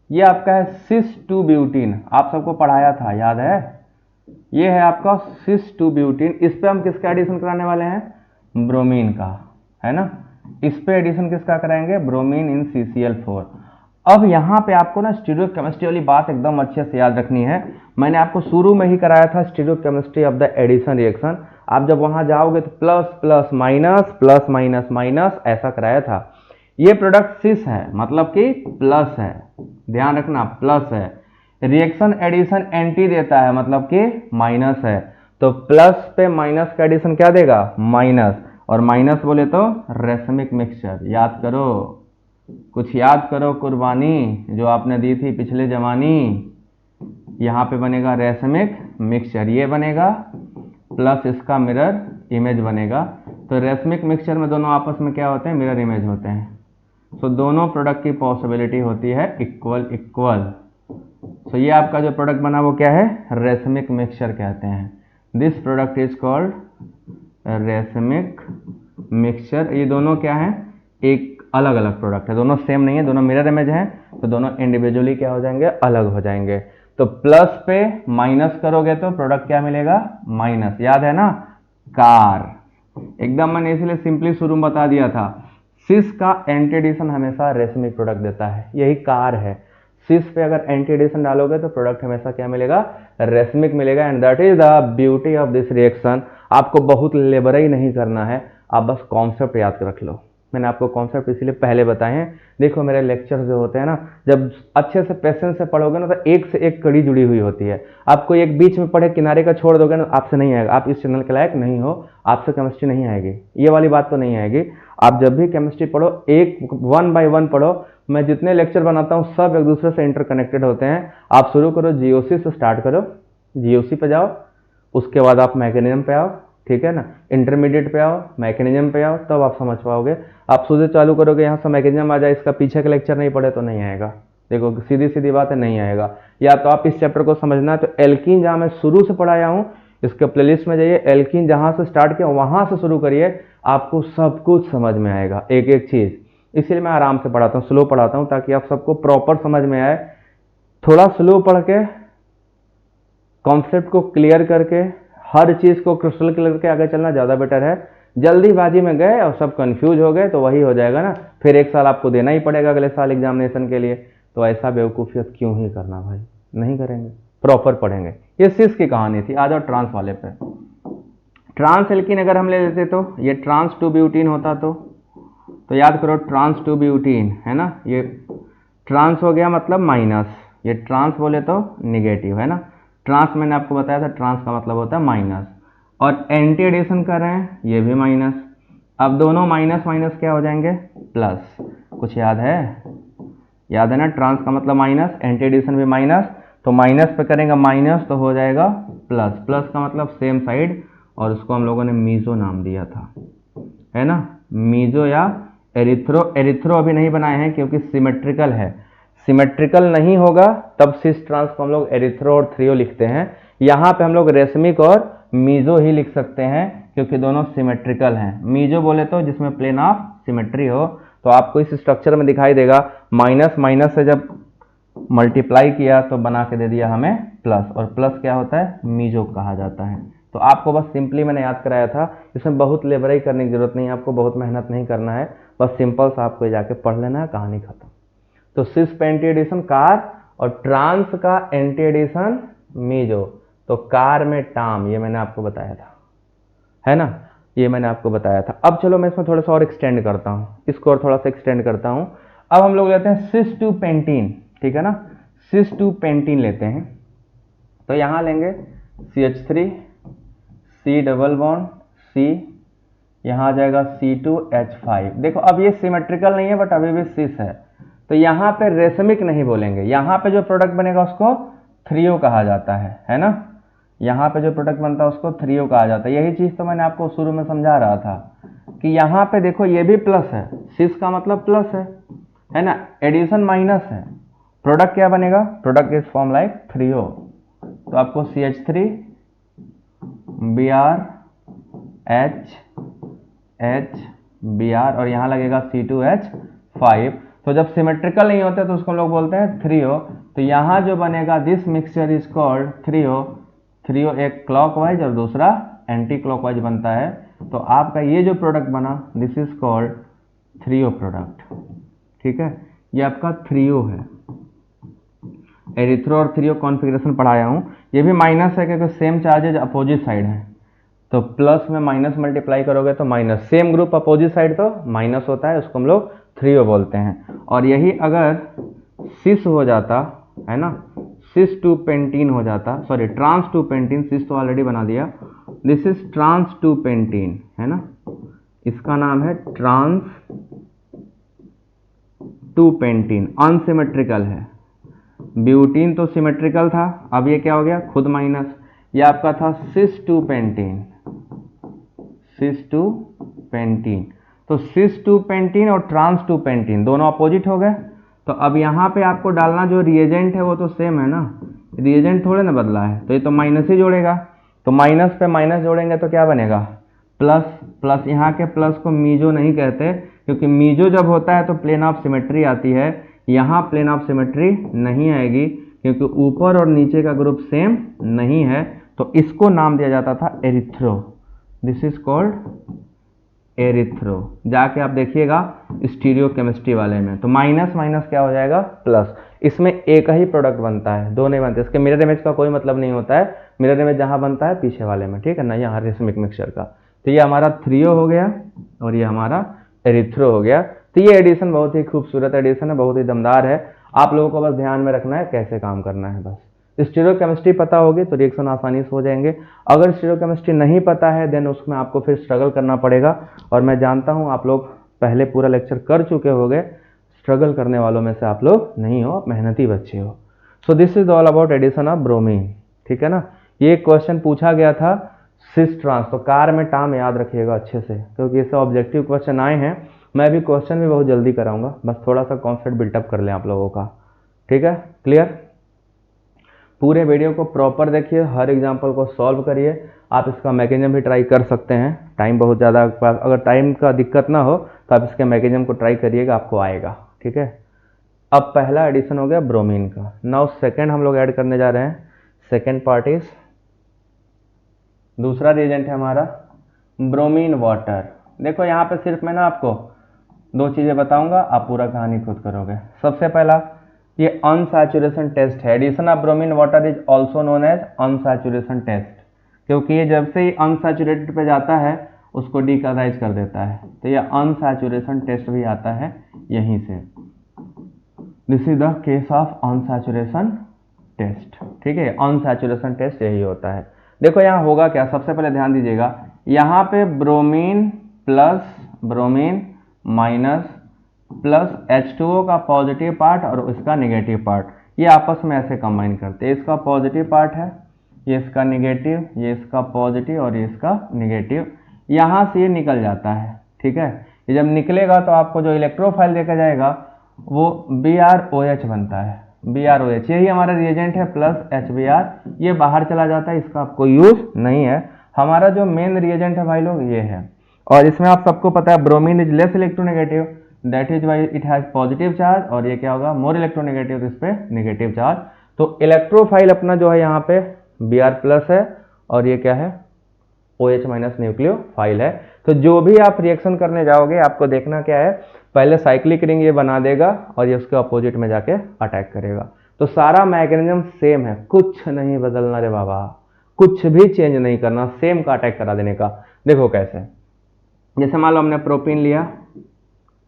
ये आपका है सिस 2 ब्यूटीन, आप सबको पढ़ाया था याद है, ये है आपका सिस 2 ब्यूटीन। इस पे हम किसका एडिशन कराने वाले हैं, ब्रोमीन का, है ना। इस पे एडिशन किसका कराएंगे, ब्रोमीन इन CCl4। अब यहाँ पे आपको ना स्टीरियोकेमिस्ट्री वाली बात एकदम अच्छे से याद रखनी है। मैंने आपको शुरू में ही कराया था stereochemistry of the addition reaction. आप जब वहां जाओगे तो plus plus minus, plus minus minus ऐसा कराया था। ये प्रोडक्ट सिस है, मतलब कि प्लस है, ध्यान रखना प्लस है। रिएक्शन एडिशन एंटी देता है, मतलब कि माइनस है। तो प्लस पे माइनस का एडिशन क्या देगा, माइनस, और माइनस बोले तो रेसमिक मिक्सचर। याद करो, कुछ याद करो, कुर्बानी जो आपने दी थी पिछले जमानी। यहाँ पे बनेगा रेसमिक मिक्सचर, ये बनेगा प्लस इसका मिरर इमेज बनेगा। तो रेसमिक मिक्सचर में दोनों आपस में क्या होते हैं, मिरर इमेज होते हैं। सो दोनों प्रोडक्ट की पॉसिबिलिटी होती है इक्वल इक्वल। सो ये आपका जो प्रोडक्ट बना वो क्या है, रेसमिक मिक्सचर कहते हैं। This product is called racemic mixture. ये दोनों क्या है, एक अलग अलग प्रोडक्ट है, दोनों सेम नहीं है, दोनों मिरर इमेज हैं, तो दोनों इंडिविजुअली क्या हो जाएंगे, अलग हो जाएंगे। तो प्लस पे माइनस करोगे तो प्रोडक्ट क्या मिलेगा, माइनस। याद है ना, कार, एकदम मैंने इसलिए सिंपली शुरू में बता दिया था। सिस का एंटी एडिशन हमेशा रेसमिक प्रोडक्ट देता है, यही कार है। सिस पे अगर एंटी एडिशन डालोगे तो प्रोडक्ट हमेशा क्या मिलेगा, रेसमिक मिलेगा। And that is the beauty of this reaction. आपको बहुत लेबर ही नहीं करना है, आप बस कॉन्सेप्ट याद रख लो, मैंने आपको कॉन्सेप्ट इसीलिए पहले बताए हैं। देखो मेरे लेक्चर जो होते हैं ना, जब अच्छे से पेशेंस से पढ़ोगे ना तो एक से एक कड़ी जुड़ी हुई होती है। आपको एक बीच में पढ़े किनारे का छोड़ दोगे ना, आपसे नहीं आएगा, आप इस चैनल के लायक नहीं हो, आपसे केमिस्ट्री नहीं आएगी, ये वाली बात तो नहीं आएगी। आप जब भी केमिस्ट्री पढ़ो एक 1 by 1 पढ़ो। मैं जितने लेक्चर बनाता हूँ सब एक दूसरे से इंटरकनेक्टेड होते हैं। आप शुरू करो जीओसी से, स्टार्ट करो, जीओसी पे जाओ, उसके बाद आप मैकेनिज्म पे आओ, ठीक है ना, इंटरमीडिएट पे आओ, मैकेनिज्म पे आओ, तब आप समझ पाओगे। आप सीधे चालू करोगे यहाँ से मैकेनिज्म आ जाए, इसका पीछे का लेक्चर नहीं पढ़े तो नहीं आएगा। देखो सीधी सीधी बात है, नहीं आएगा। या तो आप इस चैप्टर को समझना है तो एल्कीन जहाँ मैं शुरू से पढ़ाया हूँ, इसके प्लेलिस्ट में जाइए, एल्कीन जहाँ से स्टार्ट किया वहाँ से शुरू करिए, आपको सब कुछ समझ में आएगा, एक एक चीज़। इसीलिए मैं आराम से पढ़ाता हूँ, स्लो पढ़ाता हूँ, ताकि आप सबको प्रॉपर समझ में आए। थोड़ा स्लो पढ़ के कॉन्सेप्ट को क्लियर करके हर चीज़ को क्रिस्टल क्लियर करके आगे चलना ज़्यादा बेटर है। जल्दीबाजी में गए और सब कंफ्यूज हो गए तो वही हो जाएगा ना, फिर एक साल आपको देना ही पड़ेगा अगले साल एग्जामिनेशन के लिए। तो ऐसा बेवकूफ़ियत क्यों ही करना भाई, नहीं करेंगे, प्रॉपर पढ़ेंगे। ये सिस की कहानी थी। आ जाओ ट्रांस वाले पे। ट्रांस एल्कीन अगर हम ले लेते तो ये ट्रांस 2 ब्यूटीन होता, तो याद करो ट्रांस 2 ब्यूटीन है ना, ये ट्रांस हो गया मतलब माइनस, ये ट्रांस बोले तो निगेटिव है ना। ट्रांस मैंने आपको बताया था, ट्रांस का मतलब होता है माइनस, और एंटी एडिशन कर रहे हैं, ये भी माइनस। अब दोनों माइनस माइनस क्या हो जाएंगे, प्लस। कुछ याद है? याद है ना, ट्रांस का मतलब माइनस, एंटी एडिशन भी माइनस, तो माइनस पे करेंगे माइनस तो हो जाएगा प्लस। प्लस का मतलब सेम साइड, और उसको हम लोगों ने मीजो नाम दिया था, है ना, मीजो या एरिथ्रो। एरिथ्रो अभी नहीं बनाए हैं क्योंकि सिमेट्रिकल है, सिमेट्रिकल नहीं होगा तब सिस ट्रांस को हम लोग एरिथ्रो और थ्रियो लिखते हैं। यहाँ पे हम लोग रेशमिक और मीजो ही लिख सकते हैं क्योंकि दोनों सिमेट्रिकल हैं। मीजो बोले तो जिसमें प्लेन ऑफ सिमेट्री हो, तो आपको इस स्ट्रक्चर में दिखाई देगा, माइनस माइनस से जब मल्टीप्लाई किया तो बना के दे दिया हमें प्लस, और प्लस क्या होता है, मीजो कहा जाता है। तो आपको बस सिंपली मैंने याद कराया था, इसमें बहुत लेबराई करने की जरूरत नहीं है, आपको बहुत मेहनत नहीं करना है, बस सिंपल सा आपको जाके पढ़ लेना है, कहानी खत्म। तो सिस पे एंटी एडिशन कार, और ट्रांस का एंटी एडिशन मीजो। तो कार में टाम, ये मैंने आपको बताया था, है ना, ये मैंने आपको बताया था। अब चलो मैं इसमें थोड़ा सा और एक्सटेंड करता हूँ, इसको और थोड़ा सा एक्सटेंड करता हूँ। अब हम लोग लेते हैं सिस 2 पेंटीन, ठीक है ना, सिस 2 पेंटीन लेते हैं। तो यहाँ लेंगे CH3 C double bond C, यहाँ आ जाएगा C2H5। देखो अब ये सिमेट्रिकल नहीं है बट अभी भी सिस है, तो यहाँ पे रेशमिक नहीं बोलेंगे, यहाँ पे जो प्रोडक्ट बनेगा उसको थ्रियो कहा जाता है ना, यहाँ पे जो प्रोडक्ट बनता है उसको थ्रियो कहा जाता है। यही चीज़ तो मैंने आपको शुरू में समझा रहा था कि यहाँ पे देखो ये भी प्लस है, सिस का मतलब प्लस है ना, एडिशन माइनस है, प्रोडक्ट क्या बनेगा, product is form like threo. तो आपको CH3 Br H Br और यहाँ लगेगा C2H5। तो जब सिमेट्रिकल नहीं होते तो उसको हम लोग बोलते हैं थ्रियो। तो यहाँ जो बनेगा this mixture is called threo. Threo एक क्लॉकवाइज और दूसरा एंटी क्लॉकवाइज बनता है, तो आपका ये जो प्रोडक्ट बना this is called threo product, ठीक है, ये आपका थ्रियो है। एरिथ्रो और थ्रियो कॉन्फ़िगरेशन पढ़ाया हूँ, ये भी माइनस है क्योंकि सेम चार्जेज अपोजिट साइड है, तो प्लस में माइनस मल्टीप्लाई करोगे तो minus, same group opposite side तो माइनस होता है, उसको हम लोग थ्रियो बोलते हैं। और यही अगर सिस हो जाता है ना, सिस 2 पेंटीन हो जाता, सॉरी ट्रांस 2 पेंटीन, सिस तो ऑलरेडी बना दिया, दिस इज ट्रांस 2 पेंटीन है ना, इसका नाम है ट्रांस 2 पेंटीन, अनसिमेट्रिकल है। ब्यूटीन तो सिमेट्रिकल था, अब ये क्या हो गया, खुद माइनस। ये आपका था सिस 2 पेंटीन, सिस 2 पेंटीन। तो सिस 2 पेंटीन और ट्रांस 2 पेंटीन दोनों अपोजिट हो गए। तो अब यहाँ पे आपको डालना जो रिएजेंट है वो तो सेम है ना, रिएजेंट थोड़े ना बदला है, तो ये तो माइनस ही जोड़ेगा। तो माइनस पे माइनस जोड़ेंगे तो क्या बनेगा, प्लस। प्लस यहाँ के प्लस को मीजो नहीं कहते क्योंकि मीजो जब होता है तो प्लेन ऑफ सिमेट्री आती है, यहाँ प्लेन ऑफ सिमेट्री नहीं आएगी क्योंकि ऊपर और नीचे का ग्रुप सेम नहीं है, तो इसको नाम दिया जाता था erythro. This is called erythro. जाके आप देखिएगा स्टीरियो केमिस्ट्री वाले में, तो माइनस माइनस क्या हो जाएगा, प्लस। इसमें एक ही प्रोडक्ट बनता है, दो नहीं बनते, इसके मिरर इमेज का कोई मतलब नहीं होता है, मिरर इमेज जहाँ बनता है पीछे वाले में, ठीक है ना, यहाँ रेशमिक मिक्सचर का। तो ये हमारा थ्रियो हो गया और ये हमारा एरिथ्रो हो गया। तो ये एडिशन बहुत ही खूबसूरत एडिशन है, बहुत ही दमदार है। आप लोगों को बस ध्यान में रखना है कैसे काम करना है। बस स्टीरियोकेमिस्ट्री पता होगी तो रिएक्शन आसानी से हो जाएंगे। अगर स्टीरियोकेमिस्ट्री नहीं पता है देन उसमें आपको फिर स्ट्रगल करना पड़ेगा, और मैं जानता हूँ आप लोग पहले पूरा लेक्चर कर चुके होंगे, स्ट्रगल करने वालों में से आप लोग नहीं हो, आप मेहनती बच्चे हो। So this is all about addition of bromine, ठीक है ना। ये क्वेश्चन पूछा गया था सिस ट्रांस, तो कार में टार्म याद रखिएगा अच्छे से, क्योंकि ये सब ऑब्जेक्टिव क्वेश्चन आए हैं। मैं भी क्वेश्चन भी बहुत जल्दी कराऊंगा, बस थोड़ा सा कॉन्सेप्ट बिल्टअप कर लें आप लोगों का, ठीक है। क्लियर? पूरे वीडियो को प्रॉपर देखिए, हर एग्जाम्पल को सॉल्व करिए। आप इसका मैकेनिज्म भी ट्राई कर सकते हैं, टाइम बहुत ज़्यादा पास, अगर टाइम का दिक्कत ना हो तो आप इसके मैकेनिज्म को ट्राई करिएगा, आपको आएगा, ठीक है। अब पहला एडिशन हो गया ब्रोमीन का। नाउ सेकेंड हम लोग ऐड करने जा रहे हैं। सेकेंड पार्ट इज, दूसरा रिएजेंट है हमारा ब्रोमीन वाटर। देखो यहाँ पे सिर्फ मैं ना आपको दो चीज़ें बताऊंगा, आप पूरा कहानी खुद करोगे। सबसे पहला, ये अनसैचुरेशन टेस्ट है। Addition of bromine water is also known as unsaturation test, क्योंकि ये जब से ही अनसैचुरेटेड पे जाता है उसको डीकलराइज कर देता है। तो ये अनसैचुरेशन टेस्ट भी आता है यहीं से। This is the case of unsaturation test, ठीक है। अनसैचुरेशन टेस्ट यही होता है। देखो यहाँ होगा क्या, सबसे पहले ध्यान दीजिएगा, यहाँ पे bromine plus bromine minus plus H2O का पॉजिटिव पार्ट और इसका नेगेटिव पार्ट, ये आपस में ऐसे कंबाइन करते हैं। इसका पॉजिटिव पार्ट है, ये इसका नेगेटिव, ये इसका पॉजिटिव और ये इसका नेगेटिव, यहाँ से ये निकल जाता है, ठीक है। ये जब निकलेगा तो आपको जो इलेक्ट्रोफाइल देखा जाएगा वो BrOH बनता है, BrOH, यही हमारा रिएजेंट है, प्लस HBr, ये बाहर चला जाता है, इसका आपको यूज नहीं है। हमारा जो मेन रिएजेंट है भाई लोग ये है, और इसमें आप सबको पता है bromine is less electronegative, that is why it has positive charge, और ये क्या होगा, मोर इलेक्ट्रोनेगेटिव, इस पे नेगेटिव चार्ज। तो इलेक्ट्रोफाइल अपना जो है यहाँ पे Br प्लस है, और ये क्या है, OH माइनस न्यूक्लियोफाइल है। तो जो भी आप रिएक्शन करने जाओगे आपको देखना क्या है, पहले साइक्लिक रिंग ये बना देगा और ये उसके अपोजिट में जाके अटैक करेगा। तो सारा मैकेनिज्म सेम है, कुछ नहीं बदलना रे बाबा, कुछ भी चेंज नहीं करना, सेम का अटैक करा देने का। देखो कैसे, जैसे मान लो हमने प्रोपीन लिया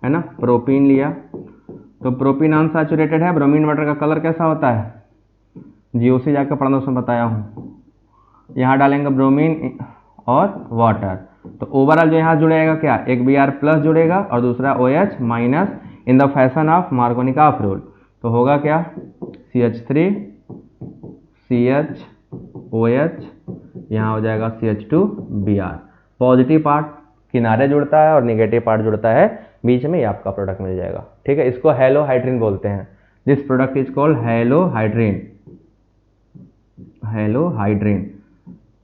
है ना, प्रोपीन लिया, तो प्रोपीन अनसैचुरेटेड है, ब्रोमीन वाटर का कलर कैसा होता है, GOC जाकर पढ़ना, उसमें बताया हूँ। यहाँ डालेंगे ब्रोमीन और वाटर, तो ओवरऑल जो यहाँ जुड़ेगा क्या, एक Br प्लस जुड़ेगा और दूसरा OH minus, in the fashion of Markovnikov rule. तो होगा क्या, CH3 CHOH, यहाँ हो जाएगा CH2Br। पॉजिटिव पार्ट किनारे जुड़ता है और निगेटिव पार्ट जुड़ता है बीच में, ये आपका प्रोडक्ट मिल जाएगा, ठीक है। इसको हेलोहाइड्रिन बोलते हैं। This product is called halohydrin, halohydrin.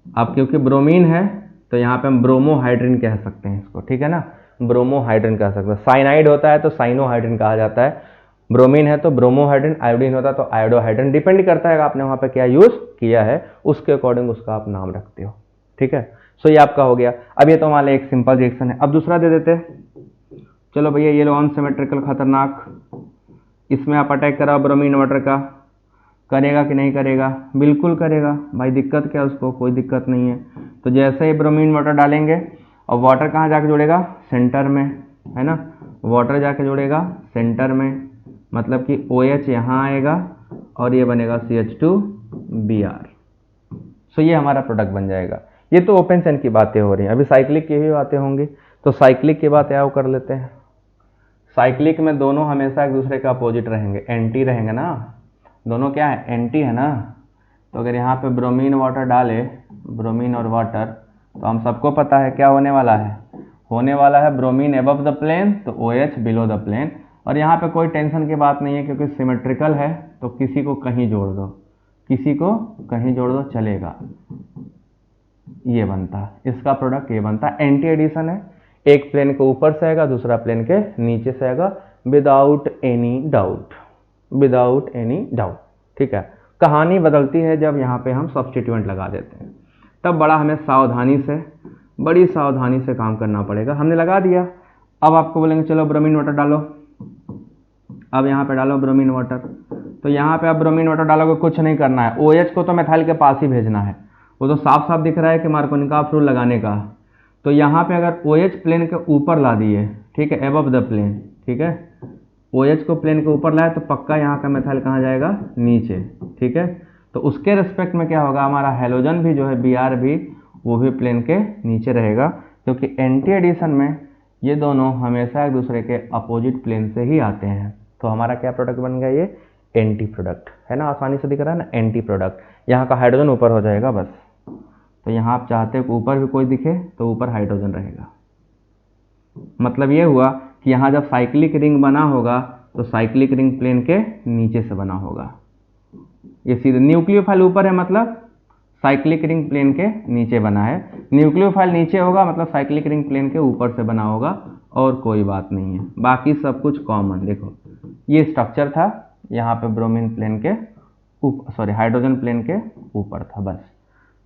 अब क्योंकि ब्रोमीन है तो यहाँ पे हम ब्रोमोहाइड्रिन कह सकते हैं इसको, ठीक है ना, ब्रोमोहाइड्रिन कह सकते हैं। साइनाइड होता है तो साइनोहाइड्रिन कहा जाता है, ब्रोमीन है तो ब्रोमोहाइड्रिन, आयोडीन होता है तो आयोडोहाइड्रिन, डिपेंड करता है आपने वहाँ पे क्या यूज किया है, उसके अकॉर्डिंग उसका आप नाम रखते हो, ठीक है। सो ये आपका हो गया। अब ये तो हमारा एक सिंपल रिएक्शन है। अब दूसरा दे देते, चलो भैया ये लो अनसिमेट्रिकल खतरनाक, इसमें आप अटैक कराओ ब्रोमीन वाटर का, करेगा कि नहीं करेगा, बिल्कुल करेगा भाई, दिक्कत क्या उसको, कोई दिक्कत नहीं है। तो जैसे ही ब्रोमीन वाटर डालेंगे, और वाटर कहाँ जाके जुड़ेगा, सेंटर में, है ना, वाटर जाके जुड़ेगा सेंटर में, मतलब कि OH यहाँ आएगा और ये बनेगा CH2Br। सो ये हमारा प्रोडक्ट बन जाएगा। ये तो ओपन चेन की बातें हो रही हैं, अभी साइक्लिक की भी बातें होंगी, तो साइक्लिक की बातें आओ कर लेते हैं। साइक्लिक में दोनों हमेशा एक दूसरे के अपोजिट रहेंगे, एंटी रहेंगे ना, दोनों क्या है, एंटी है ना। तो अगर यहाँ पे ब्रोमीन वाटर डाले, ब्रोमीन और वाटर, तो हम सबको पता है क्या होने वाला है, होने वाला है ब्रोमीन एबव द प्लेन तो OH बिलो द प्लेन। और यहाँ पे कोई टेंशन की बात नहीं है क्योंकि सिमेट्रिकल है, तो किसी को कहीं जोड़ दो, किसी को कहीं जोड़ दो चलेगा, ये बनता, इसका प्रोडक्ट ये बनता। एंटी एडिशन है, एक प्लेन के ऊपर से आएगा दूसरा प्लेन के नीचे से आएगा, without any doubt, without any doubt, ठीक है। कहानी बदलती है जब यहाँ पे हम सब्स्टिट्यूएंट लगा देते हैं, तब बड़ा हमें सावधानी से, बड़ी सावधानी से काम करना पड़ेगा। हमने लगा दिया, अब आपको बोलेंगे चलो ब्रोमीन वाटर डालो, अब यहाँ पे डालो ब्रोमीन वाटर, तो यहाँ पे आप ब्रोमीन वाटर डालोगे, कुछ नहीं करना है, OH को तो मेथाइल के पास ही भेजना है, वो तो साफ साफ दिख रहा है कि मार्कोनिकॉफ रूल लगाने का। तो यहाँ पे अगर OH प्लेन के ऊपर ला दिए, ठीक है, एबव द प्लेन, ठीक है, OH को प्लेन के ऊपर लाए तो पक्का यहाँ का मेथाइल कहाँ जाएगा, नीचे, ठीक है। तो उसके रिस्पेक्ट में क्या होगा, हमारा हेलोजन भी जो है Br भी, वो भी प्लेन के नीचे रहेगा, क्योंकि एंटी एडिशन में ये दोनों हमेशा एक दूसरे के अपोजिट प्लेन से ही आते हैं। तो हमारा क्या प्रोडक्ट बन गया, ये एंटी प्रोडक्ट है ना, आसानी से दिख रहा है ना, एंटी प्रोडक्ट। यहाँ का हाइड्रोजन ऊपर हो जाएगा बस। तो यहाँ आप चाहते हो कि ऊपर भी कोई दिखे तो ऊपर हाइड्रोजन रहेगा। मतलब ये हुआ कि यहाँ जब साइक्लिक रिंग बना होगा तो साइक्लिक रिंग प्लेन के नीचे से बना होगा। ये सीधे न्यूक्लियोफाइल ऊपर है मतलब साइक्लिक रिंग प्लेन के नीचे बना है, न्यूक्लियोफाइल नीचे होगा मतलब साइक्लिक रिंग प्लेन के ऊपर से बना होगा, और कोई बात नहीं है, बाकी सब कुछ कॉमन। देखो ये स्ट्रक्चर था, यहाँ पे ब्रोमीन प्लेन के ऊपर, सॉरी हाइड्रोजन प्लेन के ऊपर था बस।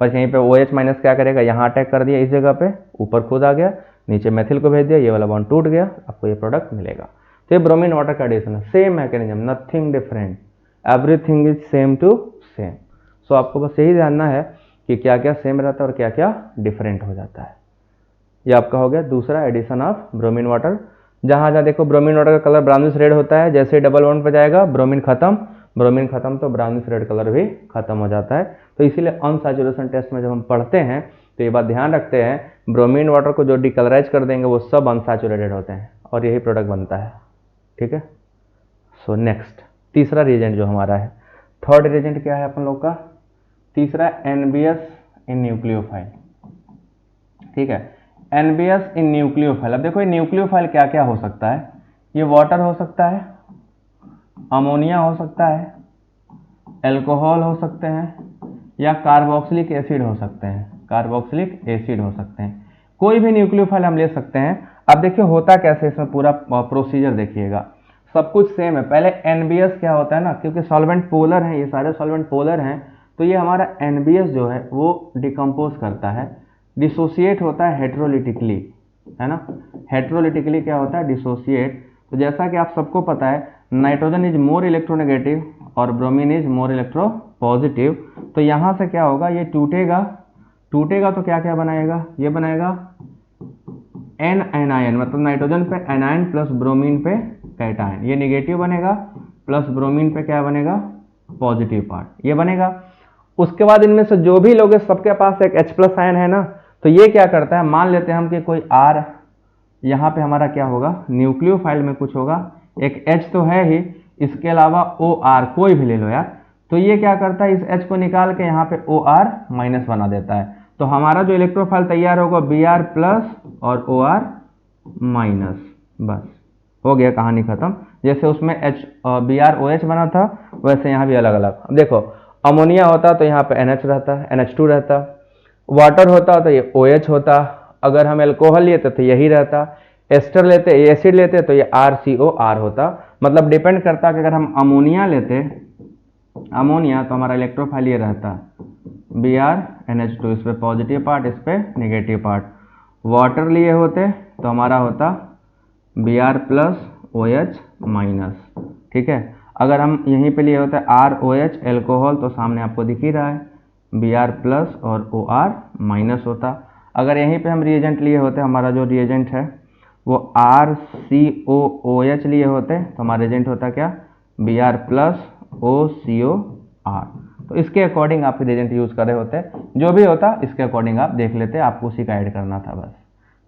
पर यहीं पे OH माइनस क्या करेगा, यहाँ अटैक कर दिया इस जगह पे, ऊपर खुद आ गया, नीचे मेथिल को भेज दिया, ये वाला बॉन्ड टूट गया, आपको ये प्रोडक्ट मिलेगा। तो ये ब्रोमीन वाटर का एडिशन है, same mechanism, nothing different, everything is same to same. So आपको बस यही जानना है कि क्या क्या सेम रहता है और क्या क्या डिफरेंट हो जाता है। ये आपका हो गया दूसरा एडिशन ऑफ ब्रोमीन वाटर। जहाँ जहाँ देखो ब्रोमीन वाटर का कलर ब्राउनिश रेड होता है, जैसे डबल बॉन्ड पर जाएगा ब्रोमीन खत्म तो ब्राउनिश रेड कलर भी खत्म हो जाता है। तो इसीलिए अनसैचुरेशन टेस्ट में जब हम पढ़ते हैं तो ये बात ध्यान रखते हैं, ब्रोमीन वाटर को जो डिकलराइज कर देंगे वो सब अनसैचुरेटेड होते हैं और यही प्रोडक्ट बनता है, ठीक है। सो नेक्स्ट तीसरा रिएजेंट जो हमारा है, थर्ड रिएजेंट क्या है अपन लोग का, तीसरा NBS इन न्यूक्लियोफाइल, ठीक है, NBS इन न्यूक्लियोफाइल। अब देखो ये न्यूक्लियोफाइल क्या क्या हो सकता है, ये वाटर हो सकता है, अमोनिया हो सकता है, एल्कोहल हो सकते हैं, या कार्बोक्सिलिक एसिड हो सकते हैं, कार्बोक्सिलिक एसिड हो सकते हैं, कोई भी न्यूक्लियोफाइल हम ले सकते हैं। अब देखिए होता कैसे, इसमें पूरा प्रोसीजर देखिएगा, सब कुछ सेम है। पहले NBS क्या होता है ना, क्योंकि सॉल्वेंट पोलर हैं, ये सारे सॉल्वेंट पोलर हैं, तो ये हमारा NBS जो है वो डिकम्पोज करता है, डिसोसिएट होता है हेट्रोलिटिकली, है ना। हेट्रोलिटिकली क्या होता है, डिसोसिएट। तो जैसा कि आप सबको पता है नाइट्रोजन इज मोर इलेक्ट्रोनेगेटिव और bromine is more electro positive. तो यहाँ से क्या होगा, ये टूटेगा तो क्या क्या बनाएगा, ये बनाएगा एन एनायन, मतलब नाइट्रोजन पे एनायन प्लस ब्रोमीन पे कैटायन, ये निगेटिव बनेगा, प्लस ब्रोमीन पे क्या बनेगा, पॉजिटिव पार्ट, ये बनेगा। उसके बाद इनमें से जो भी लोग सबके पास एक H+ आयन है ना, तो ये क्या करता है, मान लेते हैं हम कि कोई R, यहाँ पे हमारा क्या होगा, न्यूक्लियोफाइल में कुछ होगा, एक H तो है ही, इसके अलावा OR कोई भी ले लो यार, तो ये क्या करता है, इस H को निकाल के यहाँ पे OR माइनस बना देता है। तो हमारा जो इलेक्ट्रोफाइल तैयार होगा Br+ और OR माइनस, बस हो गया, कहानी खत्म। जैसे उसमें BrOH बना था वैसे यहाँ भी अलग अलग। अब देखो अमोनिया होता तो यहाँ पे NH रहता, NH2 रहता, वाटर होता तो ये OH होता, अगर हम एल्कोहल लेते तो यही रहता, एस्टर लेते, एसिड लेते तो ये RCOR होता। मतलब डिपेंड करता कि अगर हम अमोनिया लेते, अमोनिया, तो हमारा इलेक्ट्रोफाइल ये रहता BrNH2, इस पे पॉजिटिव पार्ट, इस पे नेगेटिव पार्ट। वाटर लिए होते तो हमारा होता Br+OH माइनस, ठीक है। अगर हम यहीं पे लिए होते ROH एल्कोहल, तो सामने आपको दिख ही रहा है Br+ और OR माइनस होता। अगर यहीं पे हम रिएजेंट लिए होते, हमारा जो रिएजेंट है वो RCOOH लिए होते, तो हमारा रिएजेंट होता क्या, Br+OCOR। तो इसके अकॉर्डिंग आप रिएजेंट यूज कर रहे होते, जो भी होता इसके अकॉर्डिंग आप देख लेते, आपको उसी का ऐड करना था बस।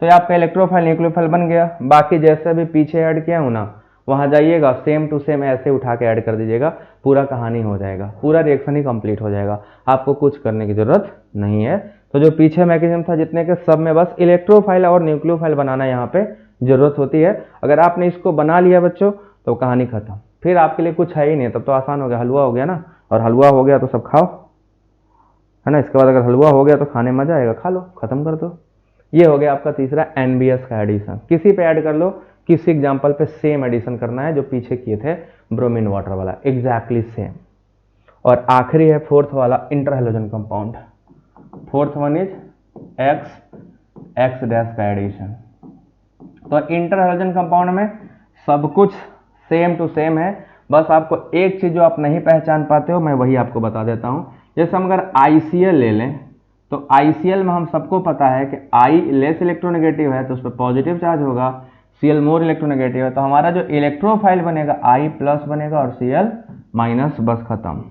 तो ये आपका इलेक्ट्रोफाइल न्यूक्लियोफाइल बन गया। बाकी जैसे भी पीछे ऐड किया हूँ ना, वहाँ जाइएगा सेम टू सेम ऐसे उठा के ऐड कर दीजिएगा, पूरा कहानी हो जाएगा, पूरा रिएक्शन ही कंप्लीट हो जाएगा, आपको कुछ करने की जरूरत नहीं है। तो जो पीछे मैकेनिज्म था जितने के सब में बस इलेक्ट्रोफाइल और न्यूक्लियोफाइल बनाना यहाँ पे जरूरत होती है। अगर आपने इसको बना लिया बच्चों तो कहानी खत्म, फिर आपके लिए कुछ है ही नहीं, तब तो आसान हो गया, हलवा हो गया ना, और हलवा हो गया तो सब खाओ, है ना। इसके बाद अगर हलवा हो गया तो खाने मजा आएगा, खा लो, खत्म कर दो। ये हो गया आपका तीसरा NBS का एडिशन। किसी पे ऐड कर लो, किसी एग्जाम्पल पे सेम एडिशन करना है जो पीछे किए थे ब्रोमीन वाटर वाला, एग्जैक्टली सेम। और आखिरी है फोर्थ वाला, inter halogen compound. Fourth one is X का एडिशन। तो इंटर हैलोजन कंपाउंड में सब कुछ सेम टू सेम है, बस आपको एक चीज जो आप नहीं पहचान पाते हो मैं वही आपको बता देता हूं। जैसे हम अगर ICl ले लें, तो ICl में हम सबको पता है कि I लेस इलेक्ट्रोनेगेटिव है तो उस पर पॉजिटिव चार्ज होगा, Cl मोर इलेक्ट्रोनेगेटिव है, तो हमारा जो इलेक्ट्रोफाइल बनेगा I प्लस बनेगा और Cl माइनस, बस खत्म।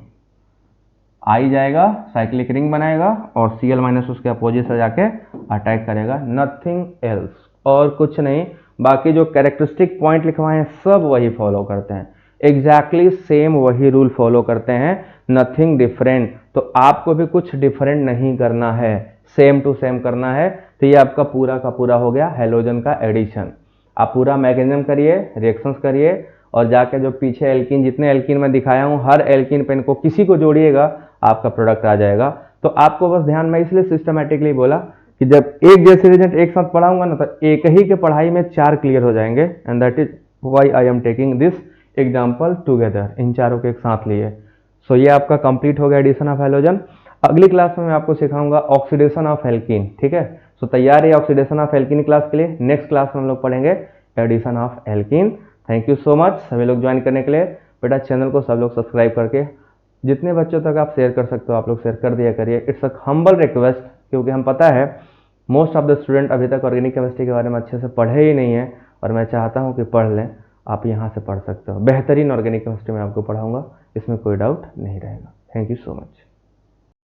I जाएगा साइक्लिक रिंग बनाएगा और Cl माइनस उसके अपोजिट से जाके अटैक करेगा, नथिंग एल्स, और कुछ नहीं। बाकी जो कैरेक्टरिस्टिक पॉइंट लिखवाए हैं सब वही फॉलो करते हैं, एग्जैक्टली सेम वही रूल फॉलो करते हैं, नथिंग डिफरेंट। तो आपको भी कुछ डिफरेंट नहीं करना है, सेम टू सेम करना है। तो ये आपका पूरा का पूरा हो गया हैलोजन का एडिशन। आप पूरा मैकेनिज्म करिए, रिएक्शंस करिए, और जाके जो पीछे एल्कीन, जितने एल्कीन मैं दिखाया हूँ, हर एल्कीन पेन को किसी को जोड़िएगा, आपका प्रोडक्ट आ जाएगा। तो आपको बस ध्यान में इसलिए सिस्टमेटिकली बोला कि जब एक जैसे रिजल्ट एक साथ पढ़ाऊंगा ना, तो एक ही के पढ़ाई में 4 क्लियर हो जाएंगे, and that is why I am taking this example together, इन चारों के एक साथ लिए। सो ये आपका कंप्लीट हो गया एडिशन ऑफ हैलोजन। अगली क्लास में मैं आपको सिखाऊंगा ऑक्सीडेशन ऑफ एल्कीन, ठीक है। सो तैयार है ऑक्सीडेशन ऑफ एल्कीन क्लास के लिए। नेक्स्ट क्लास में हम लोग पढ़ेंगे addition of alkene. Thank you so much सभी लोग ज्वाइन करने के लिए। बेटा चैनल को सब लोग सब्सक्राइब करके जितने बच्चों तक आप शेयर कर सकते हो आप लोग शेयर कर दिया करिए। इट्स अ हम्बल रिक्वेस्ट, क्योंकि हम पता है मोस्ट ऑफ द स्टूडेंट अभी तक ऑर्गेनिक केमिस्ट्री के बारे में अच्छे से पढ़े ही नहीं है, और मैं चाहता हूँ कि पढ़ लें। आप यहाँ से पढ़ सकते हो, बेहतरीन ऑर्गेनिक केमिस्ट्री में आपको पढ़ाऊंगा, इसमें कोई डाउट नहीं रहेगा। Thank you so much.